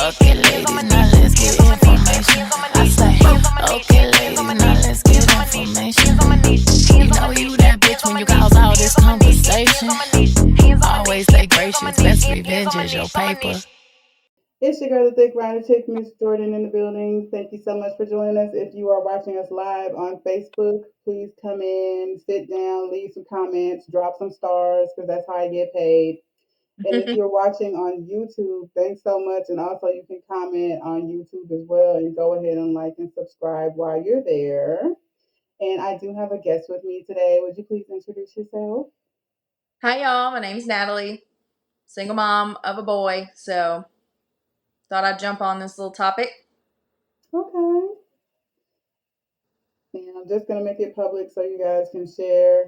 Okay, ladies, now let's get information. I say, okay, ladies, now let's get information. You know you that bitch when you cause all this conversation. Always stay gracious, best revenge is your paper. It's your girl, the Thick Rider Chick, Miss Jordan in the building. Thank you so much for joining us. If you are watching us live on Facebook, please come in, sit down, leave some comments, drop some stars, because that's how I get paid. And if you're watching on YouTube, thanks so much. And also, you can comment on YouTube as well and go ahead and like and subscribe while you're there. And I do have a guest with me today. Would you please introduce yourself? Hi, y'all. My name's Natalie, single mom of a boy. So, thought I'd jump on this little topic. Okay. And I'm just going to make it public so you guys can share.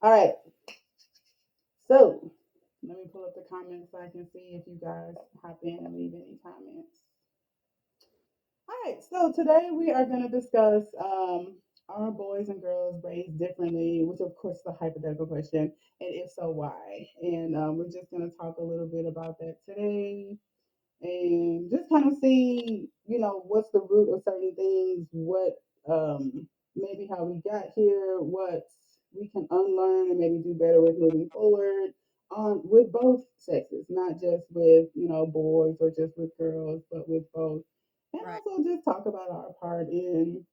All right. So let me pull up the comments so I can see if you guys hop in and leave any comments. All right, so today we are going to discuss are boys and girls raised differently, which of course is a hypothetical question, and if so, why? And we're just going to talk a little bit about that today and just kind of see, what's the root of certain things, what maybe how we got here, what we can unlearn and maybe do better with moving forward on with both sexes, not just with boys or just with girls, but with both, and Right. also just talk about our part in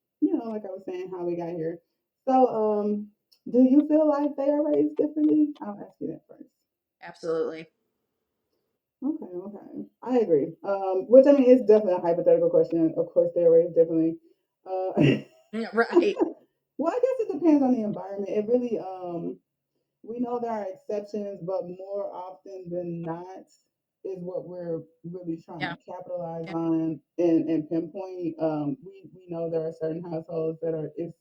like I was saying, how we got here. So, do you feel like they are raised differently? I'll ask you that first. Absolutely. Okay, okay. I agree. Which I mean, it's definitely a hypothetical question. Of course, they're raised differently. Yeah, right. Well, I guess it depends on the environment. It really, we know there are exceptions, but more often than not is what we're really trying Yeah. to capitalize Yeah. on and pinpoint. We know there are certain households that are it's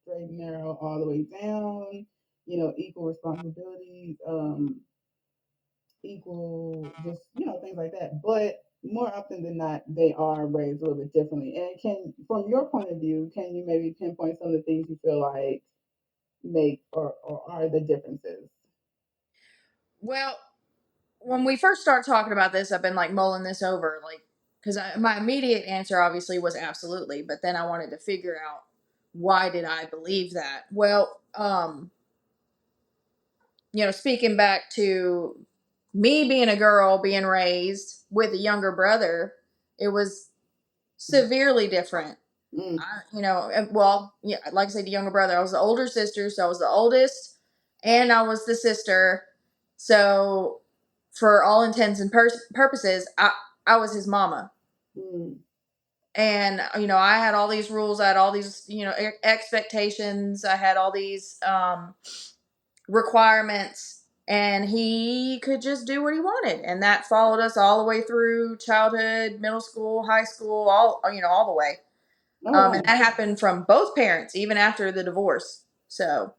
straight and narrow all the way down. Equal responsibilities. Equal, just things like that. But more often than not, they are raised a little bit differently. And can, from your point of view, can you maybe pinpoint some of the things you feel like make or are the differences? Well, when we first start talking about this, I've been like mulling this over, like, because my immediate answer obviously was absolutely, but then I wanted to figure out why did I believe that? Well, speaking back to me being a girl, being raised with a younger brother, it was severely different. Mm, Well, yeah, like I said, the younger brother. I was the older sister, so I was the oldest, and I was the sister. So, for all intents and purposes, I was his mama. mm, And I had all these rules. I had all these expectations. I had all these requirements, and he could just do what he wanted, and that followed us all the way through childhood, middle school, high school, all the way. oh And wow. that happened from both parents, even after the divorce. So,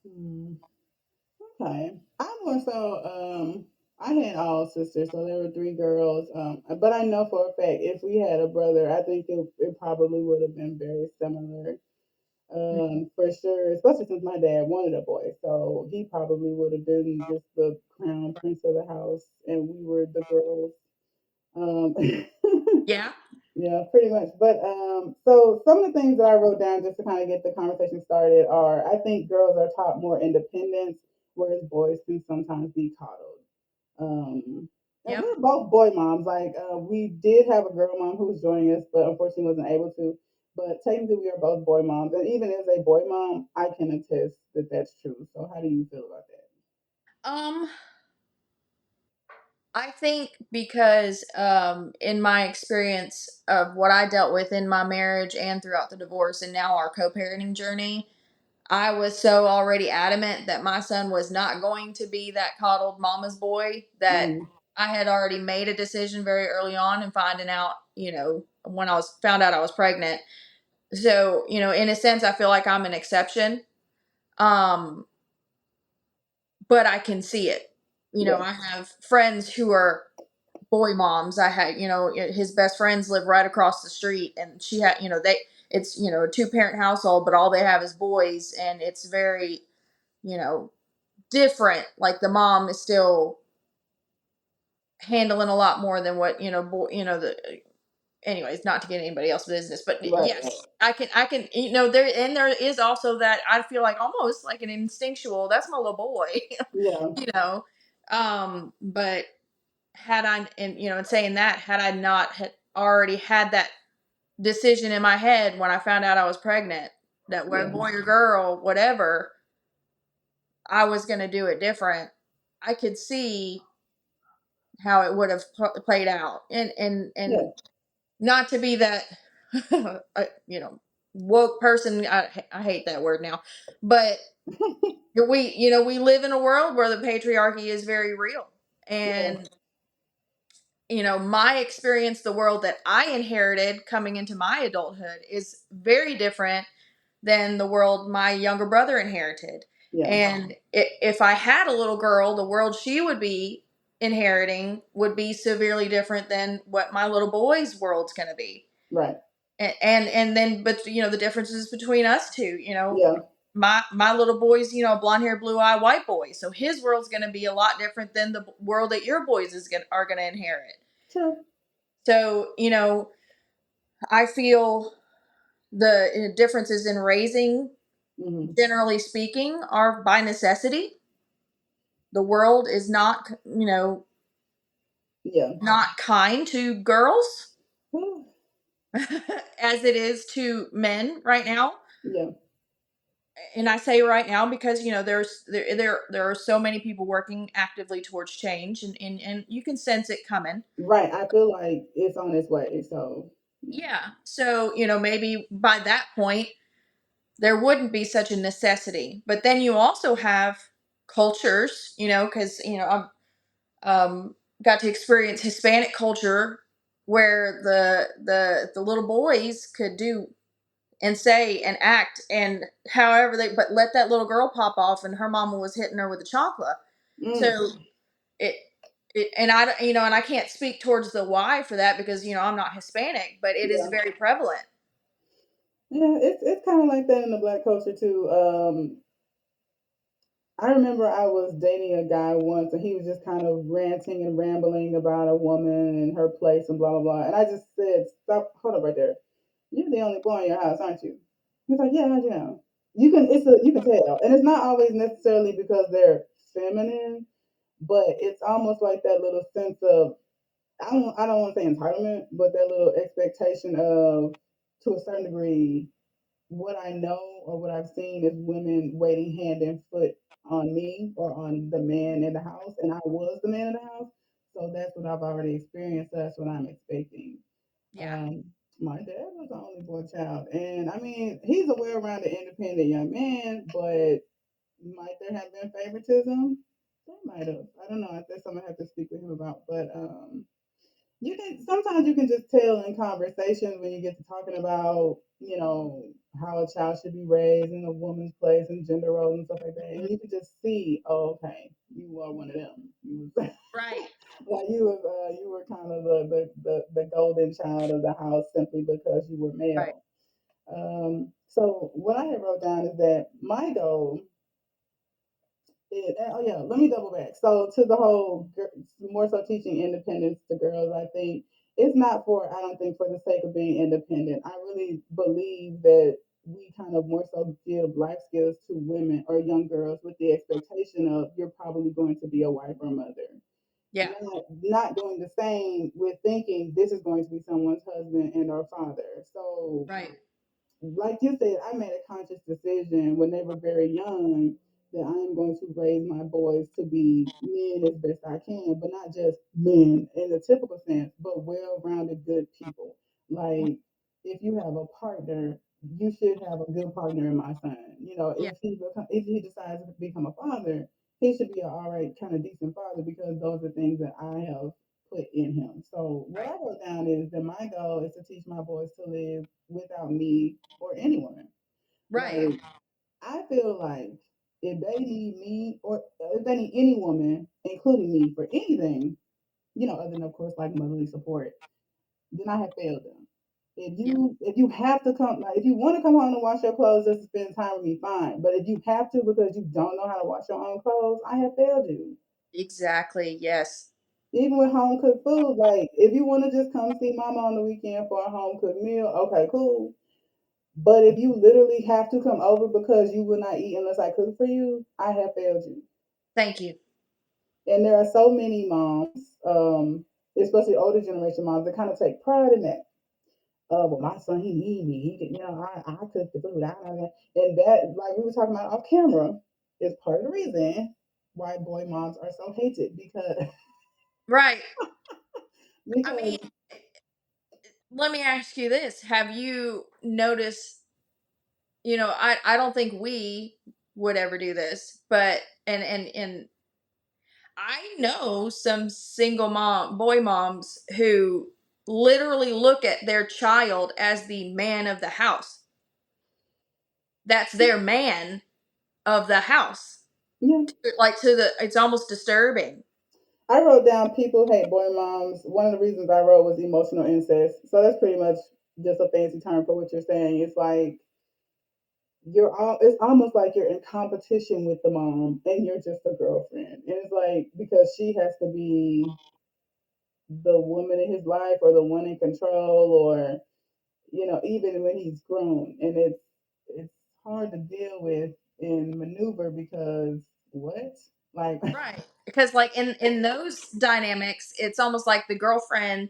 Mm, okay. I more so I had all sisters, so there were three girls. But I know for a fact if we had a brother, I think it probably would have been very similar. For sure, especially since my dad wanted a boy, so he probably would have been just the crown prince of the house, and we were the girls. Um, yeah. yeah, pretty much. But so some of the things that I wrote down just to kind of get the conversation started are: I think girls are taught more independence, whereas boys can sometimes be coddled. And Yep. we're both boy moms. Like we did have a girl mom who was joining us, but unfortunately wasn't able to. But technically, we are both boy moms, and even as a boy mom, I can attest that that's true. So, how do you feel about that? Um, I think because in my experience of what I dealt with in my marriage and throughout the divorce and now our co-parenting journey, I was so already adamant that my son was not going to be that coddled mama's boy that Mm, I had already made a decision very early on and finding out, when I was found out I was pregnant. So, in a sense I feel like I'm an exception. Um, but I can see it. yes. I have friends who are boy moms. I had, his best friends live right across the street, and she had, it's, a two parent household, but all they have is boys, and it's very, you know, different. Like the mom is still handling a lot more than what, the anyways, not to get anybody else's business, but Right. yes, I can, there is also that I feel like almost like an instinctual, that's my little boy, Yeah. but had I, and in saying that, had I not had already had that decision in my head when I found out I was pregnant, that whether Yeah. boy or girl, whatever, I was going to do it different. I could see how it would have played out, and Yeah. not to be that, woke person. I hate that word now, but we live in a world where the patriarchy is very real, and my experience, the world that I inherited coming into my adulthood, is very different than the world my younger brother inherited. Yeah. And if I had a little girl, the world she would be inheriting would be severely different than what my little boy's world's going to be. Right. And then, but the differences between us two, Yeah. my little boy's, blonde hair, blue eye, white boy. So his world's going to be a lot different than the world that your boys are going to inherit. True. So, I feel the differences in raising, Mm-hmm. generally speaking, are by necessity. The world is not, Yeah. not kind to girls Whew. as it is to men right now. Yeah. And I say right now because there are so many people working actively towards change, and you can sense it coming. Right. I feel like it's on its way. So Yeah. So, maybe by that point there wouldn't be such a necessity. But then you also have cultures, because I've got to experience Hispanic culture where the little boys could do and say and act and however but let that little girl pop off and her mama was hitting her with a chocolate. So it and I can't speak towards the why for that because I'm not Hispanic, but it is yeah. very prevalent. Yeah. It's kind of like that in the black culture too. I remember I was dating a guy once, and he was just kind of ranting and rambling about a woman and her place and blah blah blah. And I just said, "Stop! Hold up right there. You're the only boy in your house, aren't you?" He's like, "Yeah, how'd you know?" You can tell, and it's not always necessarily because they're feminine, but it's almost like that little sense of I don't want to say entitlement, but that little expectation of, to a certain degree, what I know or what I've seen is women waiting hand and foot on me or on the man in the house, and I was the man in the house. So that's what I've already experienced. That's what I'm expecting. Yeah. Um, my dad was the only boy child, and I mean, he's a well-rounded, independent young man, but might there have been favoritism? There might have. I don't know. That's something I have to speak with him about. But you can sometimes you can just tell in conversations when you get to talking about how a child should be raised and a woman's place and gender roles and stuff like that, and you can just see, oh, okay, you are one of them. You was Right. like you were kind of the golden child of the house simply because you were Right. male. So what I had wrote down is that my goal oh yeah, let me double back. So to the whole more so teaching independence to girls, I think it's not for I don't think for the sake of being independent. I really believe that we kind of more so give life skills to women or young girls with the expectation of you're probably going to be a wife or mother. Yeah. Not doing the same with thinking this is going to be someone's husband and or father. So Right. like you said, I made a conscious decision when they were very young that I am going to raise my boys to be men as best I can, but not just men in the typical sense, but well-rounded, good people. Like if you have a partner, you should have a good partner in my son. Yeah. If he decides to become a father, he should be an all right, kind of decent father because those are things that I have put in him. So what Right. I wrote down is that my goal is to teach my boys to live without me or anyone. Right. Like I feel like if they need me or if they need any woman, including me, for anything, other than of course like motherly support, then I have failed them. Yeah. If you have to come like if you want to come home and wash your clothes just to spend time with me, fine. But if you have to because you don't know how to wash your own clothes, I have failed you. Exactly. Yes. Even with home cooked food, like if you want to just come see mama on the weekend for a home cooked meal, okay, cool. But if you literally have to come over because you will not eat unless I cook for you, I have failed you. Thank you. And there are so many moms, especially older generation moms, that kind of take pride in that. Well, my son, he need me. He can, I cook the food. And that, like we were talking about off camera, is part of the reason why boy moms are so hated Right. I because mean, let me ask you this. Have you noticed, I don't think we would ever do this, but and I know some single boy moms who literally look at their child as the man of the house. That's their man of the house. yeah, Like it's almost disturbing. I wrote down people hate boy moms. One of the reasons I wrote was emotional incest. So that's pretty much just a fancy term for what you're saying. It's like it's almost like you're in competition with the mom and you're just a girlfriend. And it's like because she has to be the woman in his life or the one in control or even when he's grown and it's hard to deal with and maneuver because what like Right. Because like in those dynamics, it's almost like the girlfriend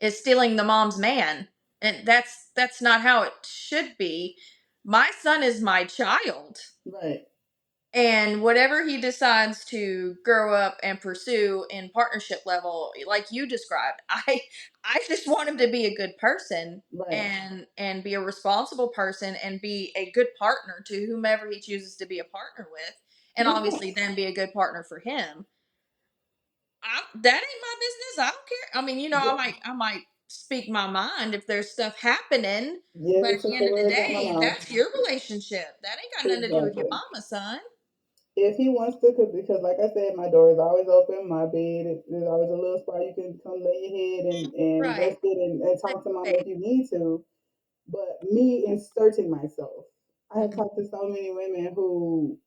is stealing the mom's man. And that's not how it should be. My son is my child. right. And whatever he decides to grow up and pursue in partnership level, like you described, I just want him to be a good person Right. and be a responsible person and be a good partner to whomever he chooses to be a partner with, and obviously Yes. then be a good partner for him. That ain't my business. I don't care. I mean, Yeah. I might speak my mind if there's stuff happening, Yeah, but you at the took the end of the words out my day, mouth. that's your relationship. That ain't got nothing to do with your Exactly. mama, son. If he wants to, because like I said, my door is always open. My bed there's always a little spot you can come lay your head and Right. rest it and talk to mama if you need to. But me inserting myself, I have Mhm. talked to so many women who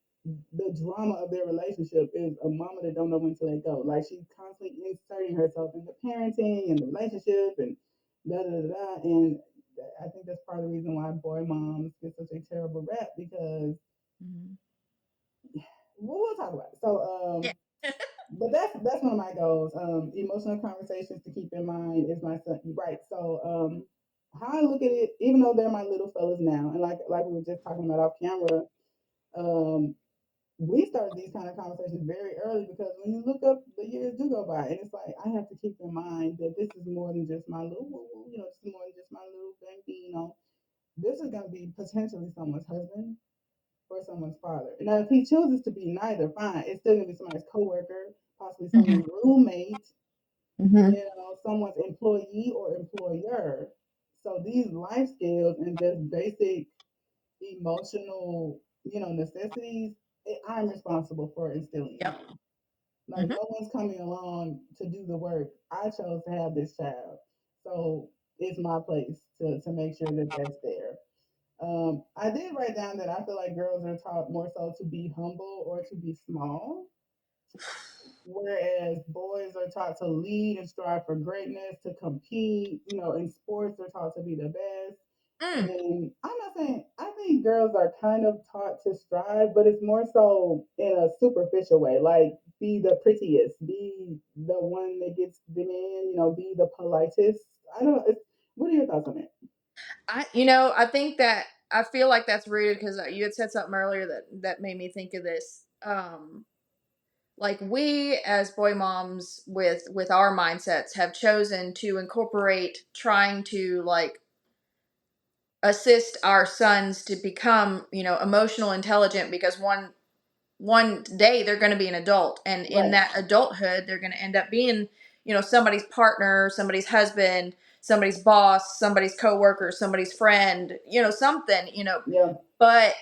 the drama of their relationship is a mama that don't know when to let go. Like she's constantly inserting herself into parenting and the relationship and da da da da. And I think that's part of the reason why boy moms get such a terrible rap because Mhm. we'll talk about it. So Yeah. but that's one of my goals. Emotional conversations to keep in mind is my son. Right. So how I look at it, even though they're my little fellas now, and like we were just talking about off camera, um, we started these kind of conversations very early because when you look up, the years do go by, and it's like I have to keep in mind that this is more than just my little, this is more than just my little bambino. This is going to be potentially someone's husband or someone's father. Now, if he chooses to be neither, fine. It's still going to be somebody's coworker, possibly Mhm. someone's roommate, Mhm. someone's employee or employer. So these life skills and just basic emotional, necessities, I'm responsible for instilling in Yep. him. Like Mhm. no one's coming along to do the work. I chose to have this child, so it's my place to make sure that that's there. I did write down that I feel like girls are taught more so to be humble or to be small, whereas boys are taught to lead and strive for greatness, to compete. In sports, they're taught to be the best. Mm. And I'm not saying I think girls are kind of taught to strive, but it's more so in a superficial way, like be the prettiest, be the one that gets the man, be the politest. I don't know. What are your thoughts on it? I think that I feel like that's rooted because you had said something earlier that made me think of this. Like we as boy moms with our mindsets have chosen to incorporate trying to like assist our sons to become emotional intelligent because one day they're going to be an adult, and in Right. that adulthood they're going to end up being somebody's partner, somebody's husband, somebody's boss, somebody's coworker, somebody's friend, something, Yeah. but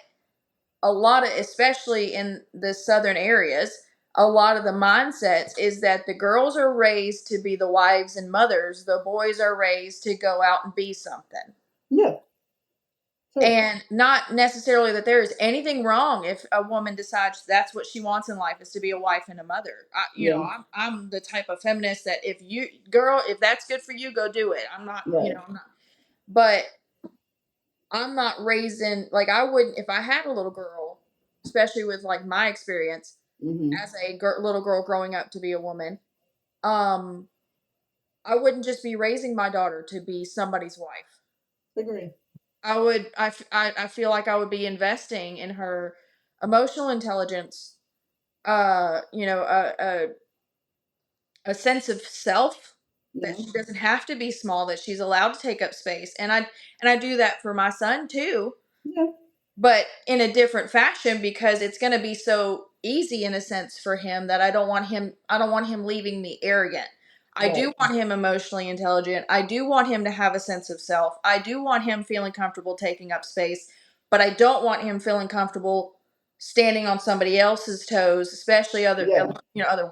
a lot of, especially in the southern areas, a lot of the mindsets is that the girls are raised to be the wives and mothers, the boys are raised to go out and be something. Yeah. Sure. And not necessarily that there is anything wrong if a woman decides that's what she wants in life is to be a wife and a mother. Yeah. I'm the type of feminist that if you girl, if that's good for you, go do it. I'm not, Right. I'm not, but I'm not raising like I wouldn't if I had a little girl, especially with like my experience Mm-hmm. as a little girl growing up to be a woman. Um, I wouldn't just be raising my daughter to be somebody's wife. Agree. I feel like I would be investing in her emotional intelligence, a sense of self Yeah. that she doesn't have to be small, that she's allowed to take up space. And I do that for my son too, Yeah. but in a different fashion because it's going to be so easy in a sense for him that I don't want him leaving me arrogant. I do Right. want him emotionally intelligent. I do want him to have a sense of self. I do want him feeling comfortable taking up space, but I don't want him feeling comfortable standing on somebody else's toes, especially Yeah. other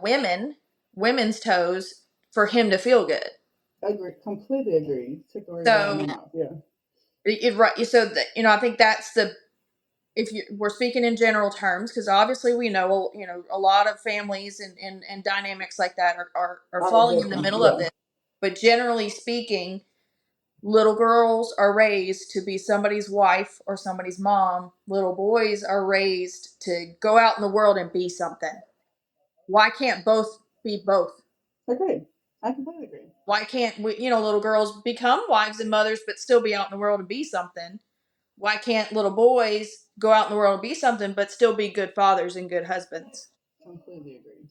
women's toes for him to feel good. Agree. Completely agree. Took the words out of my So mouth. Yeah. right, so I think that's the if you we're speaking in general terms because obviously we know a lot of families and dynamics like that are Are falling in the different. middle of Yeah. this, but generally speaking, little girls are raised to be somebody's wife or somebody's mom. Little boys are raised to go out in the world and be something. Why can't both be both? Agree. I completely agree. Why can't little girls become wives and mothers but still be out in the world and be something? Why can't little boys go out in the world and be something but still be good fathers and good husbands? Completely agree.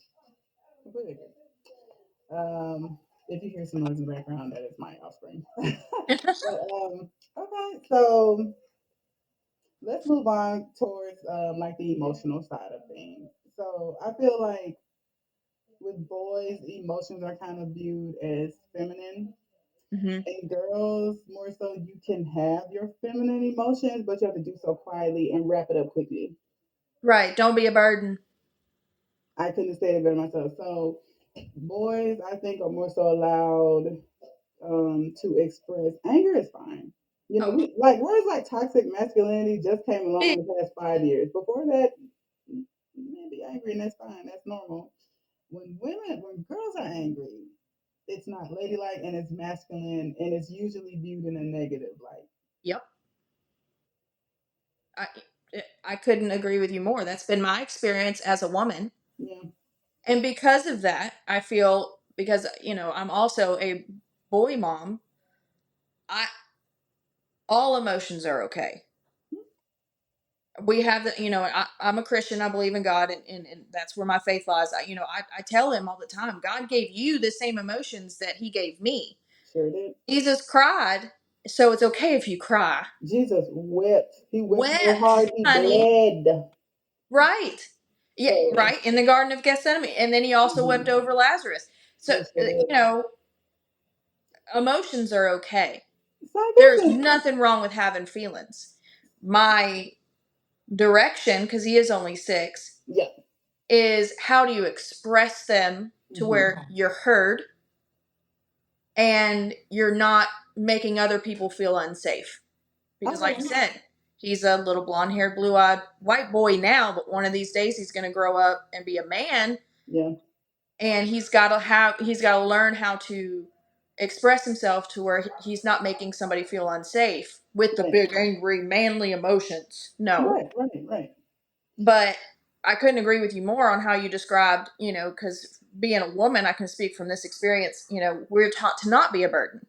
Completely agree. If you hear some noise in the background, that is my offspring. But okay, so let's move on towards like the emotional side of things. So I feel like with boys, emotions are kind of viewed as feminine, Hmm. and girls more so you can have your feminine emotions, but you have to do so quietly and wrap it up quickly. Right. Don't be a burden. I couldn't have said it better myself. So boys, I think, are more so allowed to express anger is fine. You know, Oh, we like words like toxic masculinity just came along in the past 5 years. Before that, men be angry and that's fine. That's normal. When girls are angry, it's not ladylike and it's masculine and it's usually viewed in a negative light. yep. I I couldn't agree with you more. That's been my experience as a woman. Yeah, And because of that, I feel because I'm also a boy mom, I all emotions are okay. We have I'm a Christian. I believe in God, and that's where my faith lies. I tell him all the time, God gave you the same emotions that he gave me. sure did. Jesus cried, so it's okay if you cry. Jesus wept. He wept so Wept, hard he honey. bled. Right. Yeah, So, right. In the Garden of Gethsemane. And then he also wept mhm, over Lazarus. So, yes, sure did. emotions are okay. So I There's guess it's nothing wrong with having feelings. My direction, because he is only 6, yeah. is how do you express them to Hmm. where you're heard and you're not making other people feel unsafe. Because, like I Okay. said, he's a little blonde haired, blue eyed white boy now, but one of these days he's going to grow up and be a man. Yeah. And he's got to learn how to express himself to where he's not making somebody feel unsafe with the Right. big, angry, manly emotions. No. Right. Right. Right. But I couldn't agree with you more on how you described, because being a woman, I can speak from this experience, we're taught to not be a burden.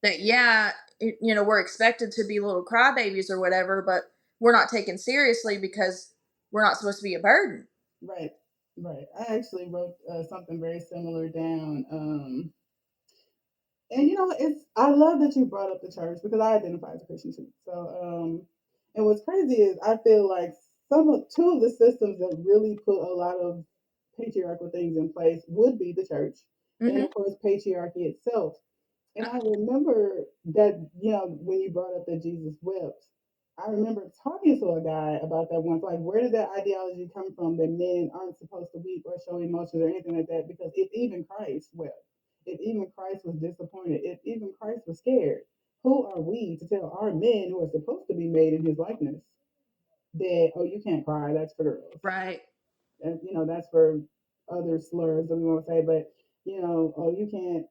That, yeah, we're expected to be little crybabies or whatever, but we're not taken seriously because we're not supposed to be a burden. Right. Right. I actually wrote something very similar down. And it's I love that you brought up the church because I identify as a Christian too. So, and what's crazy is I feel like two of the systems that really put a lot of patriarchal things in place would be the church, and Hmm. of course patriarchy itself. And I remember that, when you brought up that Jesus wept, I remember talking to a guy about that once. Like, where did that ideology come from that men aren't supposed to weep or show emotions or anything like that? Because if even Christ wept, if even Christ was disappointed, if even Christ was scared, who are we to tell our men who are supposed to be made in his likeness that, oh, you can't cry, that's for girls. Right. And that's for other slurs that we won't say, but oh, you can't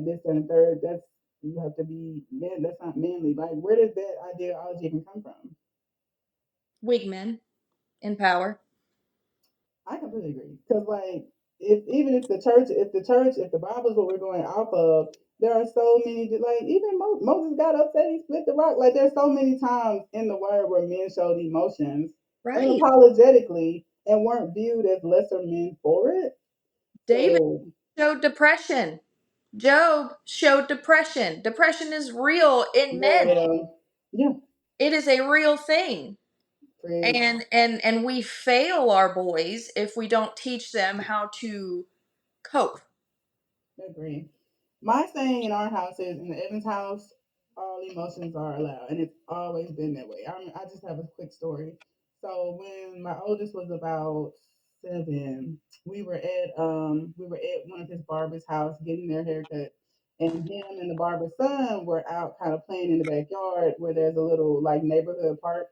this and third. That's you have to be man. That's not manly. Like, where does that ideology even come from? Weak men in power. I completely agree. Because like, if the Bible is what we're going off of, there are so many like even Moses got upset. He split the rock. Like, there's so many times in the word where men showed emotions Right. unapologetically and weren't viewed as lesser men for it. David So showed depression. Job showed depression. Depression is real in very men. yeah, It is a real thing. preach. And we fail our boys if we don't teach them how to cope. Agree. My saying in our house is, in the Evans house, all emotions are allowed, and it's always been that way. I just have a quick story. So when my oldest was about 7, we were at one of his barber's house getting their haircut, and him and the barber's son were out kind of playing in the backyard where there's a little like neighborhood park.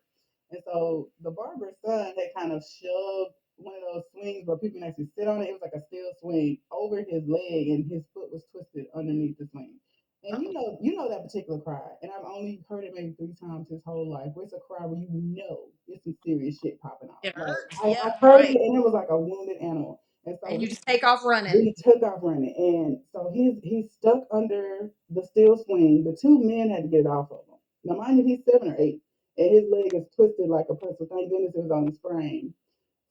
And so the barber's son had kind of shoved one of those swings where people can actually sit on it. It was like a steel swing over his leg, and his foot was twisted underneath the swing. And Oh, you know that particular cry, and I've only heard it maybe 3 times his whole life. Where it's a cry where you know it's some serious shit popping off. it Like, hurts. I Yeah, heard right. it, and it was like a wounded animal. And so And you just take off running. he took off running, and so he's stuck under the steel swing. The two men had to get it off of him. Now, mind you, he's 7 or 8, and his leg is twisted like a pretzel. Thank goodness it was on the sprain.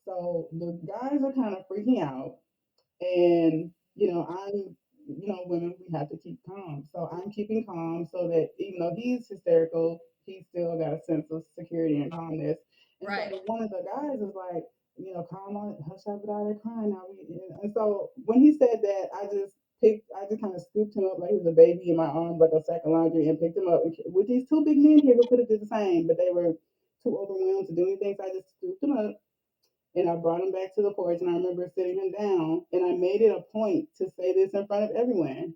So the guys are kind of freaking out, and women, we have to keep calm. So I'm keeping calm so that even though he's hysterical, he's still got a sense of security and calmness. And so Right. one of the guys is like, calm on, hush up without it crying now. And so when he said that, I just kind of scooped him up like he was a baby in my arms, like a sack of laundry, and picked him up with these two big men here who could have did the same, but they were too overwhelmed to do anything. So I just scooped him up and I brought him back to the porch, and I remember sitting him down, and I made it a point to say this in front of everyone.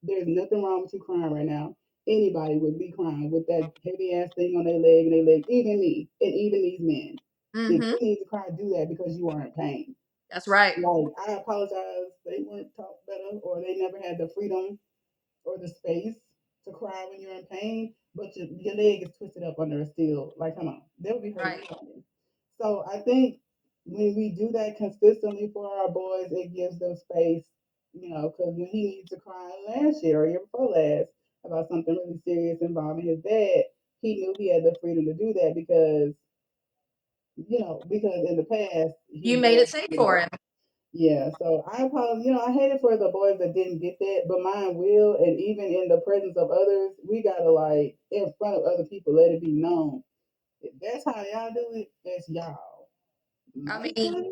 There's nothing wrong with you crying right now. Anybody would be crying with that heavy ass thing on their leg, even me, and even these men. If Mm-hmm. you need to cry, do that because you are in pain. That's right. Like, I apologize, they weren't taught better, or they never had the freedom or the space to cry when you're in pain, but your leg is twisted up under a steel. Like, come on, they'll be hurting Right. something. So I think when we do that consistently for our boys, it gives them space, because when he needs to cry last year or year before last about something really serious involving his dad, he knew he had the freedom to do that because in the past You he made it was, safe for him. yeah, so I apologize. I hate it for the boys that didn't get that, but mine will. And even in the presence of others, we gotta, like, in front of other people, let it be known. If that's how y'all do it, that's y'all. I My mean, son,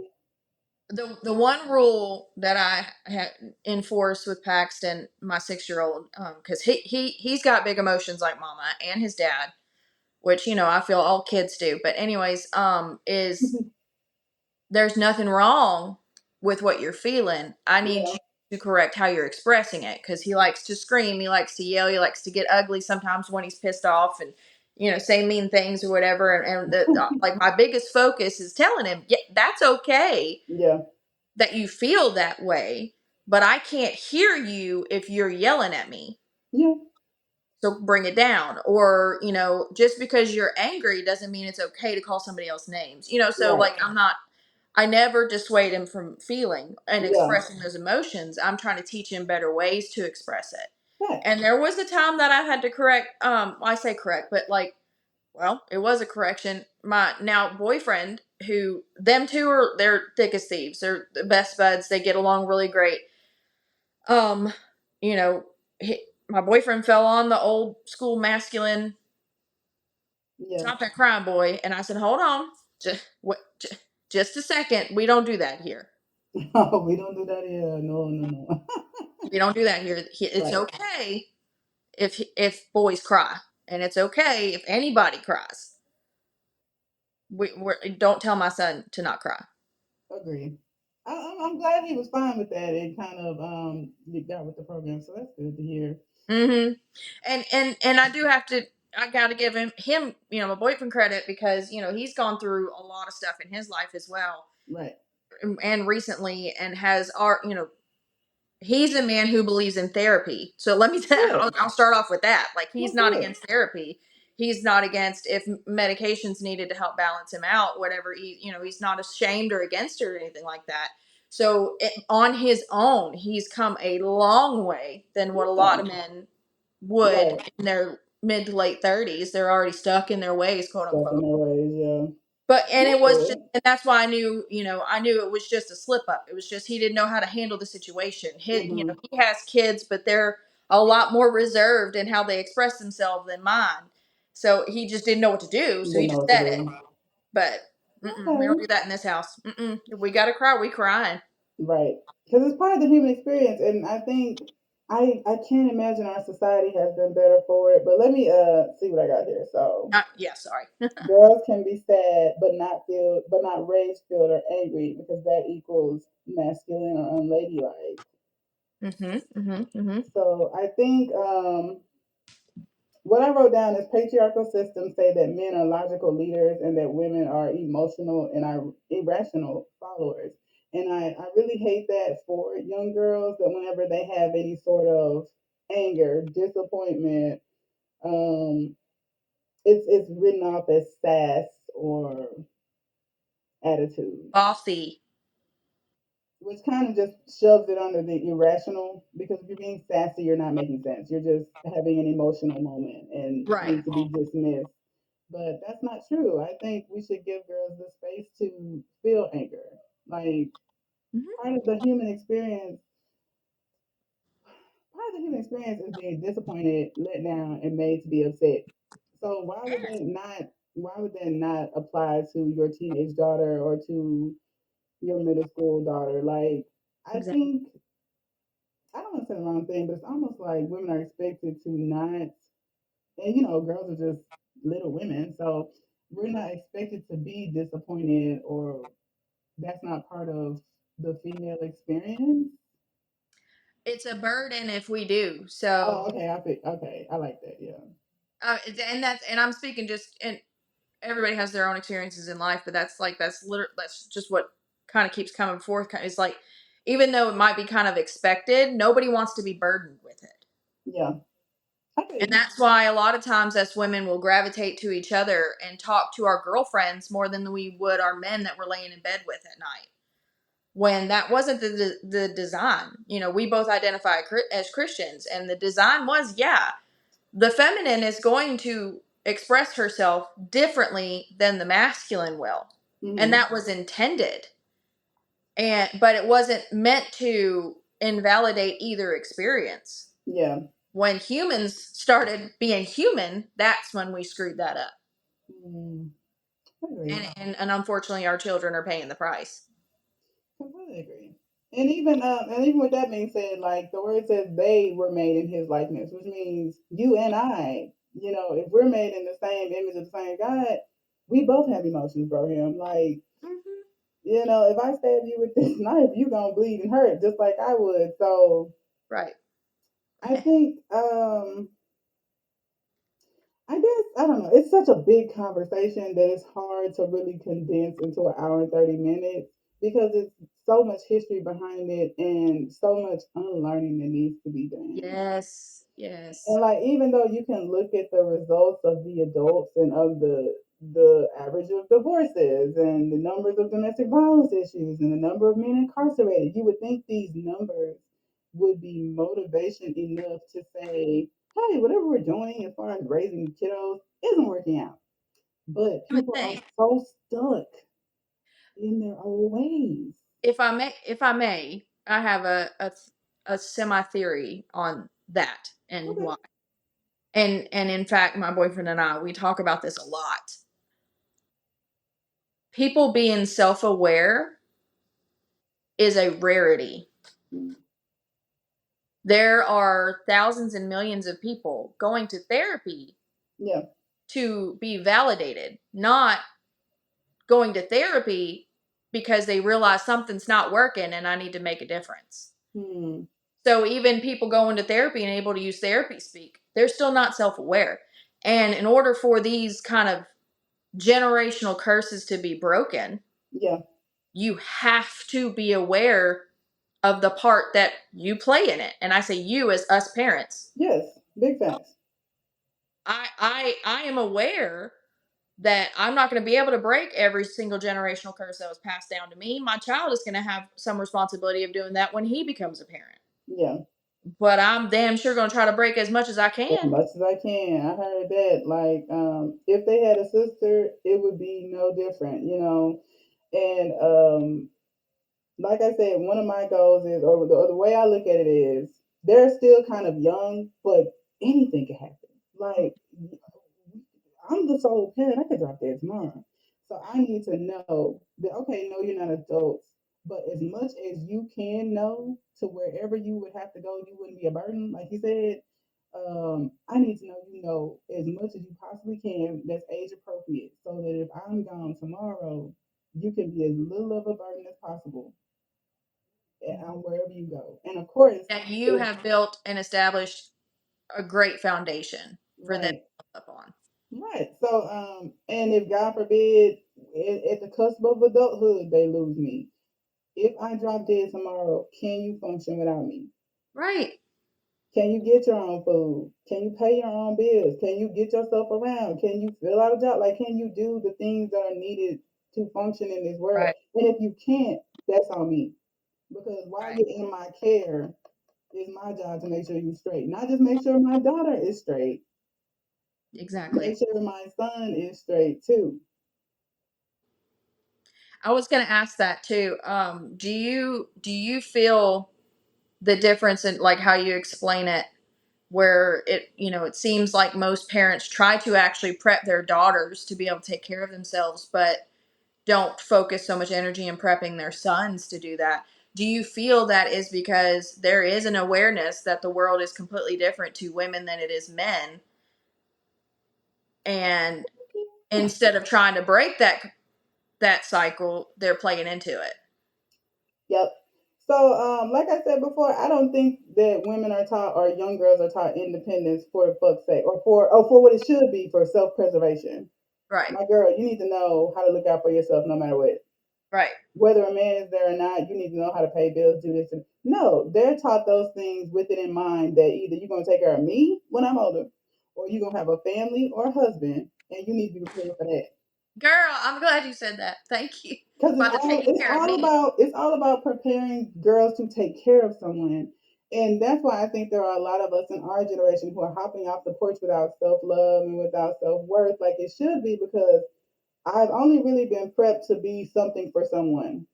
the one rule that I had enforced with Paxton, my 6-year-old, because he's got big emotions like Mama and his dad, which I feel all kids do. But anyways, is there's nothing wrong with what you're feeling. I need yeah, you to correct how you're expressing it, because he likes to scream, he likes to yell, he likes to get ugly sometimes when he's pissed off, and say mean things or whatever. Like, my biggest focus is telling him, yeah, that's okay yeah, that you feel that way, but I can't hear you if you're yelling at me. yeah, So bring it down. Or, just because you're angry doesn't mean it's okay to call somebody else names. So right, like, I never dissuade him from feeling and yeah, expressing those emotions. I'm trying to teach him better ways to express it. right, And there was a time that I had to correct, I say correct, but like, well, it was a correction. My now boyfriend, who them two they're thick as thieves. They're the best buds. They get along really great. Um, you know, my boyfriend fell on the old school masculine yeah. stop that crying, boy. And I said, hold on, just a second. We don't do that here. Oh, we don't do that here. No, no, no. We don't do that here. It's Right, okay if boys cry, and it's okay if anybody cries. Don't tell my son to not cry. agree. I'm glad he was fine with that and kind of got with the program. So that's good to hear. Mm-hmm. And I do have to. I got to give him, my boyfriend credit because he's gone through a lot of stuff in his life as well, Right. and recently, and has he's a man who believes in therapy. So let me tell. Good. I'll start off with that. Like he's Well, not good. against therapy. He's not against if medications needed to help balance him out. Whatever he's not ashamed or against it or anything like that. So on his own, he's come a long way than what a lot Yeah. of men would Right. in their mid to late 30s. They're already stuck in their ways, quote Stuff in unquote. their ways. Yeah. But and That's it was just, good. and that's why I knew it was just a slip up. It was just he didn't know how to handle the situation. Mm-hmm. He has kids, but they're a lot more reserved in how they express themselves than mine. So he just didn't know what to do. So he Didn't know just what to said it. do. But we don't Okay. do that in this house. If we gotta cry, we crying. Right. Because it's part of the human experience, and I think I can't imagine our society has been better for it. But let me see what I got here. So Yeah, sorry. girls can be sad, but not rage filled or angry because that equals masculine or unladylike. Mm-hmm. So I think what I wrote down is patriarchal systems say that men are logical leaders and that women are emotional and are irrational followers. And I really hate that for young girls that whenever they have any sort of anger, disappointment, um, it's written off as sass or attitude, Bossy. which kind of just shoves it under the irrational because if you're being sassy, you're not making sense. You're just having an emotional moment and Right. need to be dismissed. But that's not true. I think we should give girls the space to feel anger. Like Mm-hmm. part of the human experience, part of the human experience is being disappointed, let down, and made to be upset. So why would that not apply to your teenage daughter or to your middle school daughter? Like I Exactly. think I don't want to say the wrong thing, but it's almost like women are expected to not, and girls are just little women, so we're not expected to be disappointed, or that's not part of the female experience. It's a burden if we do. So, Oh, okay, I think okay, I like that. Yeah, and I'm speaking just, and everybody has their own experiences in life, but that's just what kind of keeps coming forth. It's like, even though it might be kind of expected, nobody wants to be burdened with it. yeah, I And think that's why a lot of times us women will gravitate to each other and talk to our girlfriends more than we would our men that we're laying in bed with at night. When that wasn't the design. We both identify as Christians, and the design was, yeah, the feminine is going to express herself differently than the masculine will. And hmm that was intended. But it wasn't meant to invalidate either experience. yeah, When humans started being human, that's when we screwed that up. mm, I agree. And unfortunately our children are paying the price. Completely agree. And even with that being said, like the word says, they were made in His likeness, which means you and I. If we're made in the same image of the same God, we both have emotions, bro. Him, like Mm-hmm. if I stab you with this knife, you gonna bleed and hurt just like I would. So Right. I think I guess I don't know. It's such a big conversation that it's hard to really condense into an hour and 30 minutes because it's so much history behind it and so much unlearning that needs to be done. Yes. Yes. And like even though you can look at the results of the adults and of the average of divorces and the numbers of domestic violence issues and the number of men incarcerated, you would think these numbers would be motivation enough to say, hey, whatever we're doing as far as raising kiddos isn't working out. But You would people are think, so stuck in their old ways. if I may, I have a semi theory on that and Okay. why. And in fact, my boyfriend and I, we talk about this a lot. People being self-aware is a rarity. Mm, There are thousands and millions of people going to therapy yeah. to be validated, not going to therapy because they realize something's not working and I need to make a difference. Hmm. So even people going to therapy and able to use therapy speak, they're still not self-aware. And in order for these kind of generational curses to be broken, Yeah. you have to be aware of the part that you play in it. And I say you as us parents. Yes. Big facts. I am aware that I'm not going to be able to break every single generational curse that was passed down to me. My child is going to have some responsibility of doing that when he becomes a parent. Yeah. But I'm damn sure going to try to break as much as I As can. much as I can. I heard that. Like, if they had a sister, it would be no different, you know. And like I said, one of my goals is, or the way I look at it is, they're still kind of young, but anything can happen. Like, I'm the sole parent. I could drop dead tomorrow. So I need to know that, okay, no, you're not adults, but as much as you can know to wherever you would have to go, you wouldn't be a burden, like you said. I need to know you know as much as you possibly can that's age appropriate so that if I'm gone tomorrow, you can be as little of a burden as possible wherever you go. And of course, That you if, have built and established a great foundation for them to right. build up on. Right. So, and if God forbid, at the cusp of adulthood, they lose me. If I drop dead tomorrow, can you function without me? Right. Can you get your own food? Can you pay your own bills? Can you get yourself around? Can you fill out a job? Like, can you do the things that are needed to function in this world? Right. And if you can't, that's on me. Because while Right. you're in my care, it's my job to make sure you're straight. Not just make sure my daughter is straight, Exactly. make sure my son is straight too. I was going to ask that too. Do you feel the difference in like how you explain it, where it seems like most parents try to actually prep their daughters to be able to take care of themselves, but don't focus so much energy in prepping their sons to do that? Do you feel that is because there is an awareness that the world is completely different to women than it is men, and instead of trying to break that cycle, they're playing into it? Yep. So, like I said before, I don't think that women are taught or young girls are taught independence for fuck's sake, or for what it should be for self preservation. Right. My girl, you need to know how to look out for yourself no matter what. Right. Whether a man is there or not, you need to know how to pay bills, do this. And no, they're taught those things with it in mind that either you're going to take care of me when I'm older, or you're going to have a family or a husband, and you need to be prepared for that. Girl, I'm glad you said that. Thank you. Because By the taking care of me. it's all about preparing girls to take care of someone. And that's why I think there are a lot of us in our generation who are hopping off the porch without self love and without self worth, like it should be, because I've only really been prepped to be something for someone,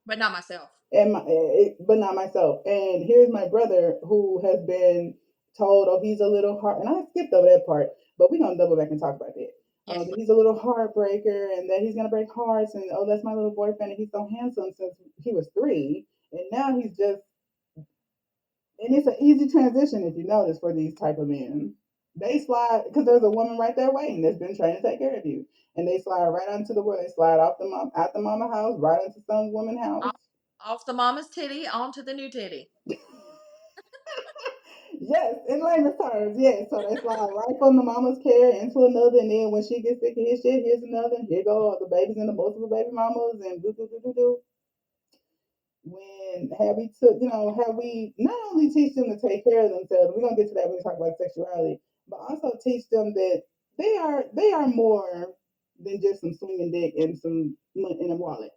But not myself. but not myself. And here's my brother who has been told, oh, he's a little hard, and I skipped over that part, but we're gonna double back and talk about that. Yes. That he's a little heartbreaker, and that he's gonna break hearts, and oh, that's my little boyfriend, and he's so handsome since he was 3, and now he's just, and it's an easy transition if you notice for these type of men. They slide because there's a woman right there waiting that's been trying to take care of you, and they slide right onto the world. They slide off the mom out the mama house right into some woman house. Off the mama's titty onto the new titty. Yes, in layman's terms, yes. So they slide right from the mama's care into another, and then when she gets sick of his shit, here's another. And here go the babies and the multiple baby mamas, and do do do do do. When have we not only teach them to take care of themselves? We're gonna get to that when we talk about sexuality, but also teach them that they are more than just some swinging dick and some money in a wallet.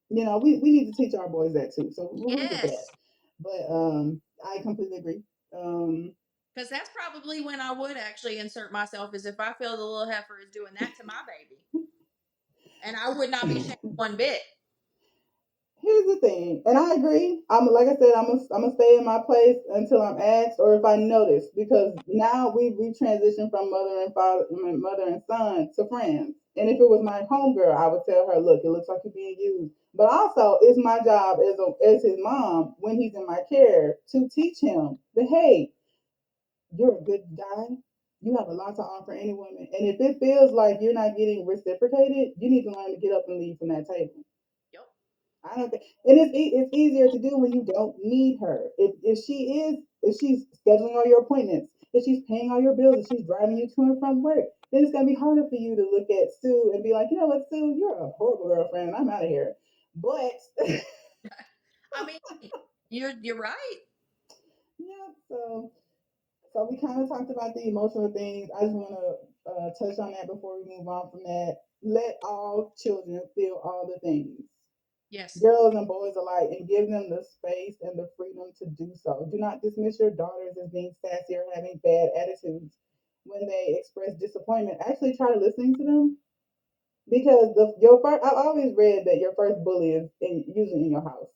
We need to teach our boys that too. So we'll get to that. Yes. But I completely agree. Because that's probably when I would actually insert myself, is if I feel the little heifer is doing that to my baby. And I would not be shamed one bit. Here's the thing, and I agree. I'm like I said, I'm gonna stay in my place until I'm asked or if I notice, because now we transitioned from mother and father, mother and son to friends. And if it was my homegirl, I would tell her, look, it looks like you're being used. But also, it's my job as his mom when he's in my care to teach him that, hey, you're a good guy. You have a lot to offer any woman. And if it feels like you're not getting reciprocated, you need to learn to get up and leave from that table. Yep. I don't think, and it's easier to do when you don't need her. If she's scheduling all your appointments, if she's paying all your bills, if she's driving you to and from work, then it's gonna be harder for you to look at Sue and be like, you know what, Sue, you're a horrible girlfriend. I'm out of here. But I mean, you're right. yeah, so we kind of talked about the emotional things. I just want to touch on that before we move on from that. Let all children feel all the things, Yes. girls and boys alike, and give them the space and the freedom to do so. Do not dismiss your daughters as being sassy or having bad attitudes when they express disappointment. Actually, try listening to them because your first. I've always read that your first bully is usually in your house.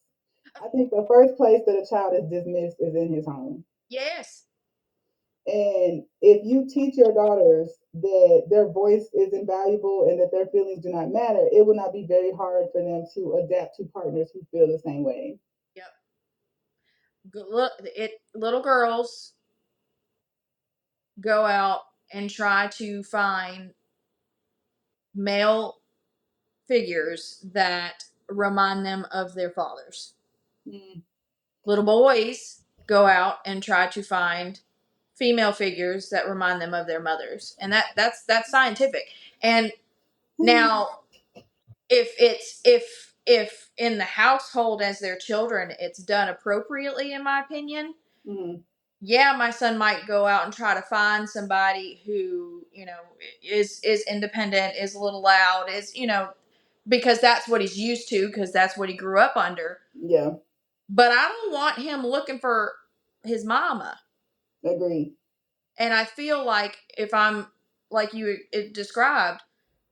I think the first place that a child is dismissed is in his home. Yes. And if you teach your daughters that their voice is invaluable and that their feelings do not matter, it will not be very hard for them to adapt to partners who feel the same way. Yep. Look, little girls go out and try to find male figures that remind them of their fathers. Mm, Little boys go out and try to find female figures that remind them of their mothers. And that's scientific. And mm, now if in the household as their children it's done appropriately in my opinion, mm, yeah, my son might go out and try to find somebody who, is independent, is a little loud, is, because that's what he's used to, because that's what he grew up under. yeah, But I don't want him looking for his mama. agree. And I feel like if I'm, like you described,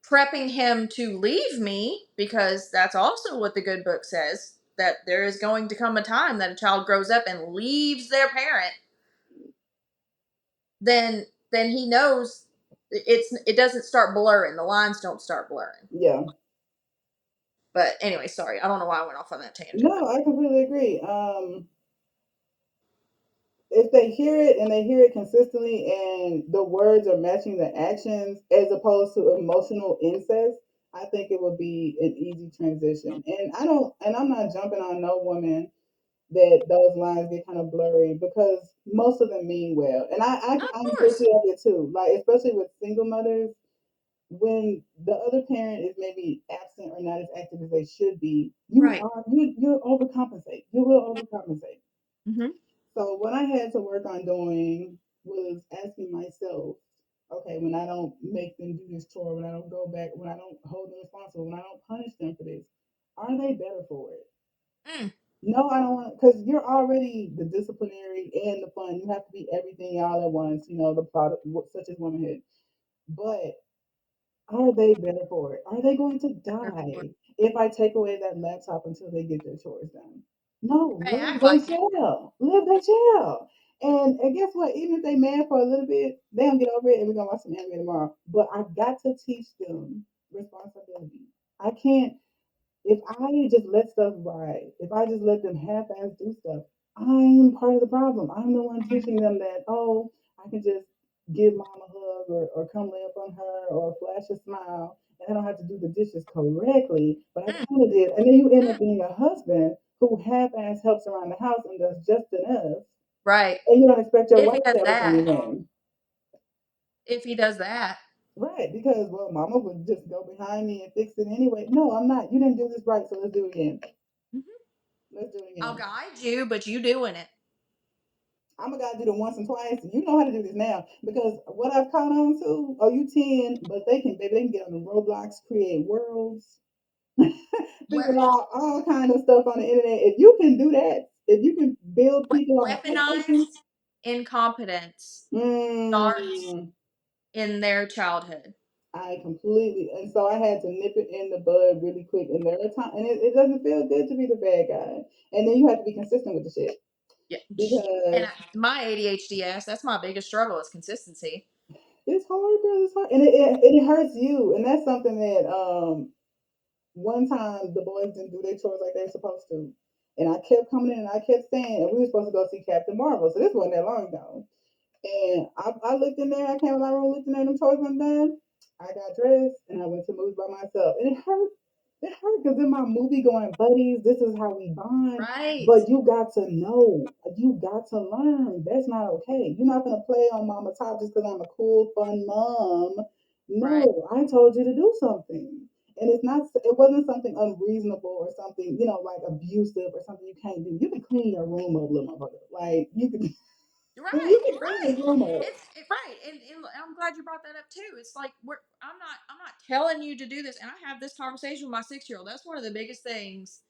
prepping him to leave me, because that's also what the good book says, that there is going to come a time that a child grows up and leaves their parent, then he knows it doesn't start blurring. The lines don't start blurring. Yeah. But anyway, sorry. I don't know why I went off on that tangent. No, I completely agree. If they hear it and they hear it consistently and the words are matching the actions as opposed to emotional incest, I think it would be an easy transition. And I'm not jumping on no woman that those lines get kind of blurry because most of them mean well. And Of I'm course. guilty of it too. Like, especially with single mothers, when the other parent is maybe absent or not as active as they should be, Right. you overcompensate. You will overcompensate. Mm-hmm. So what I had to work on doing was asking myself, okay, when I don't make them do this chore, when I don't go back, when I don't hold them responsible, when I don't punish them for this, are they better for it? Mm. No, I don't want, because you're already the disciplinary and the fun. You have to be everything all at once, the plot of such as womanhood. But are they better for it? Are they going to die if I take away that laptop until they get their chores done? No, They live act they like it. shall. Live they shall. And guess what? Even if they mad for a little bit, they don't get over it and we're gonna watch some anime tomorrow. But I've got to teach them responsibility. I can't if I just let stuff ride, if I just let them half-ass do stuff, I'm part of the problem. I'm the one teaching them that, oh, I can just give mom a hug or come lay up on her or flash a smile and I don't have to do the dishes correctly, but I Mm. kind of did. And then you end up being a husband who half-ass helps around the house and does just enough, Right. and you don't expect your If he wife to does ever come that. in. If he does that. Right, because well, mama would just go behind me and fix it anyway. No, I'm not. You didn't do this right, so let's do it again. Mhm. Let's do it I'll again. guide you, but you doing it. I'm gonna gotta do it once and twice. You know how to do this now because what I've caught on to, oh, you 10, but baby, they can get on the Roblox, create worlds, figure out all kind of stuff on the internet. If you can do that, if you can build people on a PlayStation, Weaponized incompetence starts mm, in their childhood. I completely, and so I had to nip it in the bud really quick. And there are times, and it doesn't feel good to be the bad guy. And then you have to be consistent with the shit Yeah. And because my ADHD ass, that's my biggest struggle is consistency. it's hard, girl. It's hard, and it hurts you. And that's something that one time the boys didn't do their chores like they were supposed to, and I kept coming in and I kept saying, and we were supposed to go see Captain Marvel. So this wasn't that long ago. And I looked in there, I came in my room, looked in there, them toys went done. I got dressed and I went to movies by myself. And it hurt. It hurt because in my movie going buddies, this is how we bond. Right. But you got to know, you got to learn. That's not okay. You're not gonna play on mama top just because I'm a cool, fun mom. Right. No, I told you to do something. And it's not it wasn't something unreasonable or something, like abusive or something you can't do. You can clean your room up, little motherfucker. Like you can Right, you can clean right. your room up. Right, and I'm glad you brought that up too. It's like I'm not telling you to do this, and I have this conversation with my 6-year-old. That's one of the biggest things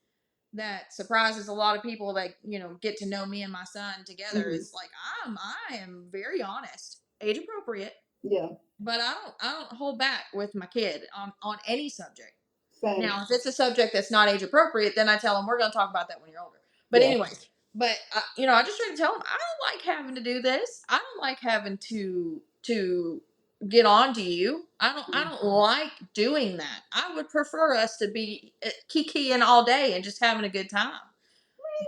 that surprises a lot of people that get to know me and my son together. Hmm. Is like I am very honest, age appropriate, Yeah, but I don't hold back with my kid on any subject. same. Now, if it's a subject that's not age appropriate, then I tell them we're going to talk about that when you're older. But Yeah. anyways, I just try to tell them I don't like having to do this. I don't like having to get on to you. I don't like doing that. I would prefer us to be kikiing all day and just having a good time.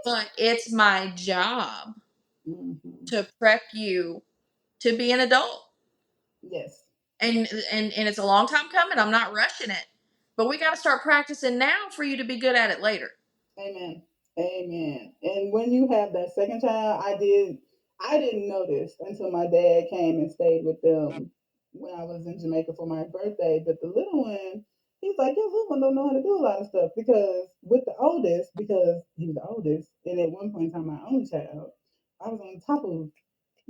But it's my job Hmm. to prep you to be an adult. Yes. And it's a long time coming. I'm not rushing it. But we got to start practicing now for you to be good at it later. Amen. Amen. And when you have that second child, I didn't know this until my dad came and stayed with them when I was in Jamaica for my birthday. But the little one, he's like, your little one don't know how to do a lot of stuff because with the oldest, because he was the oldest, and at one point in time my only child, I was on top of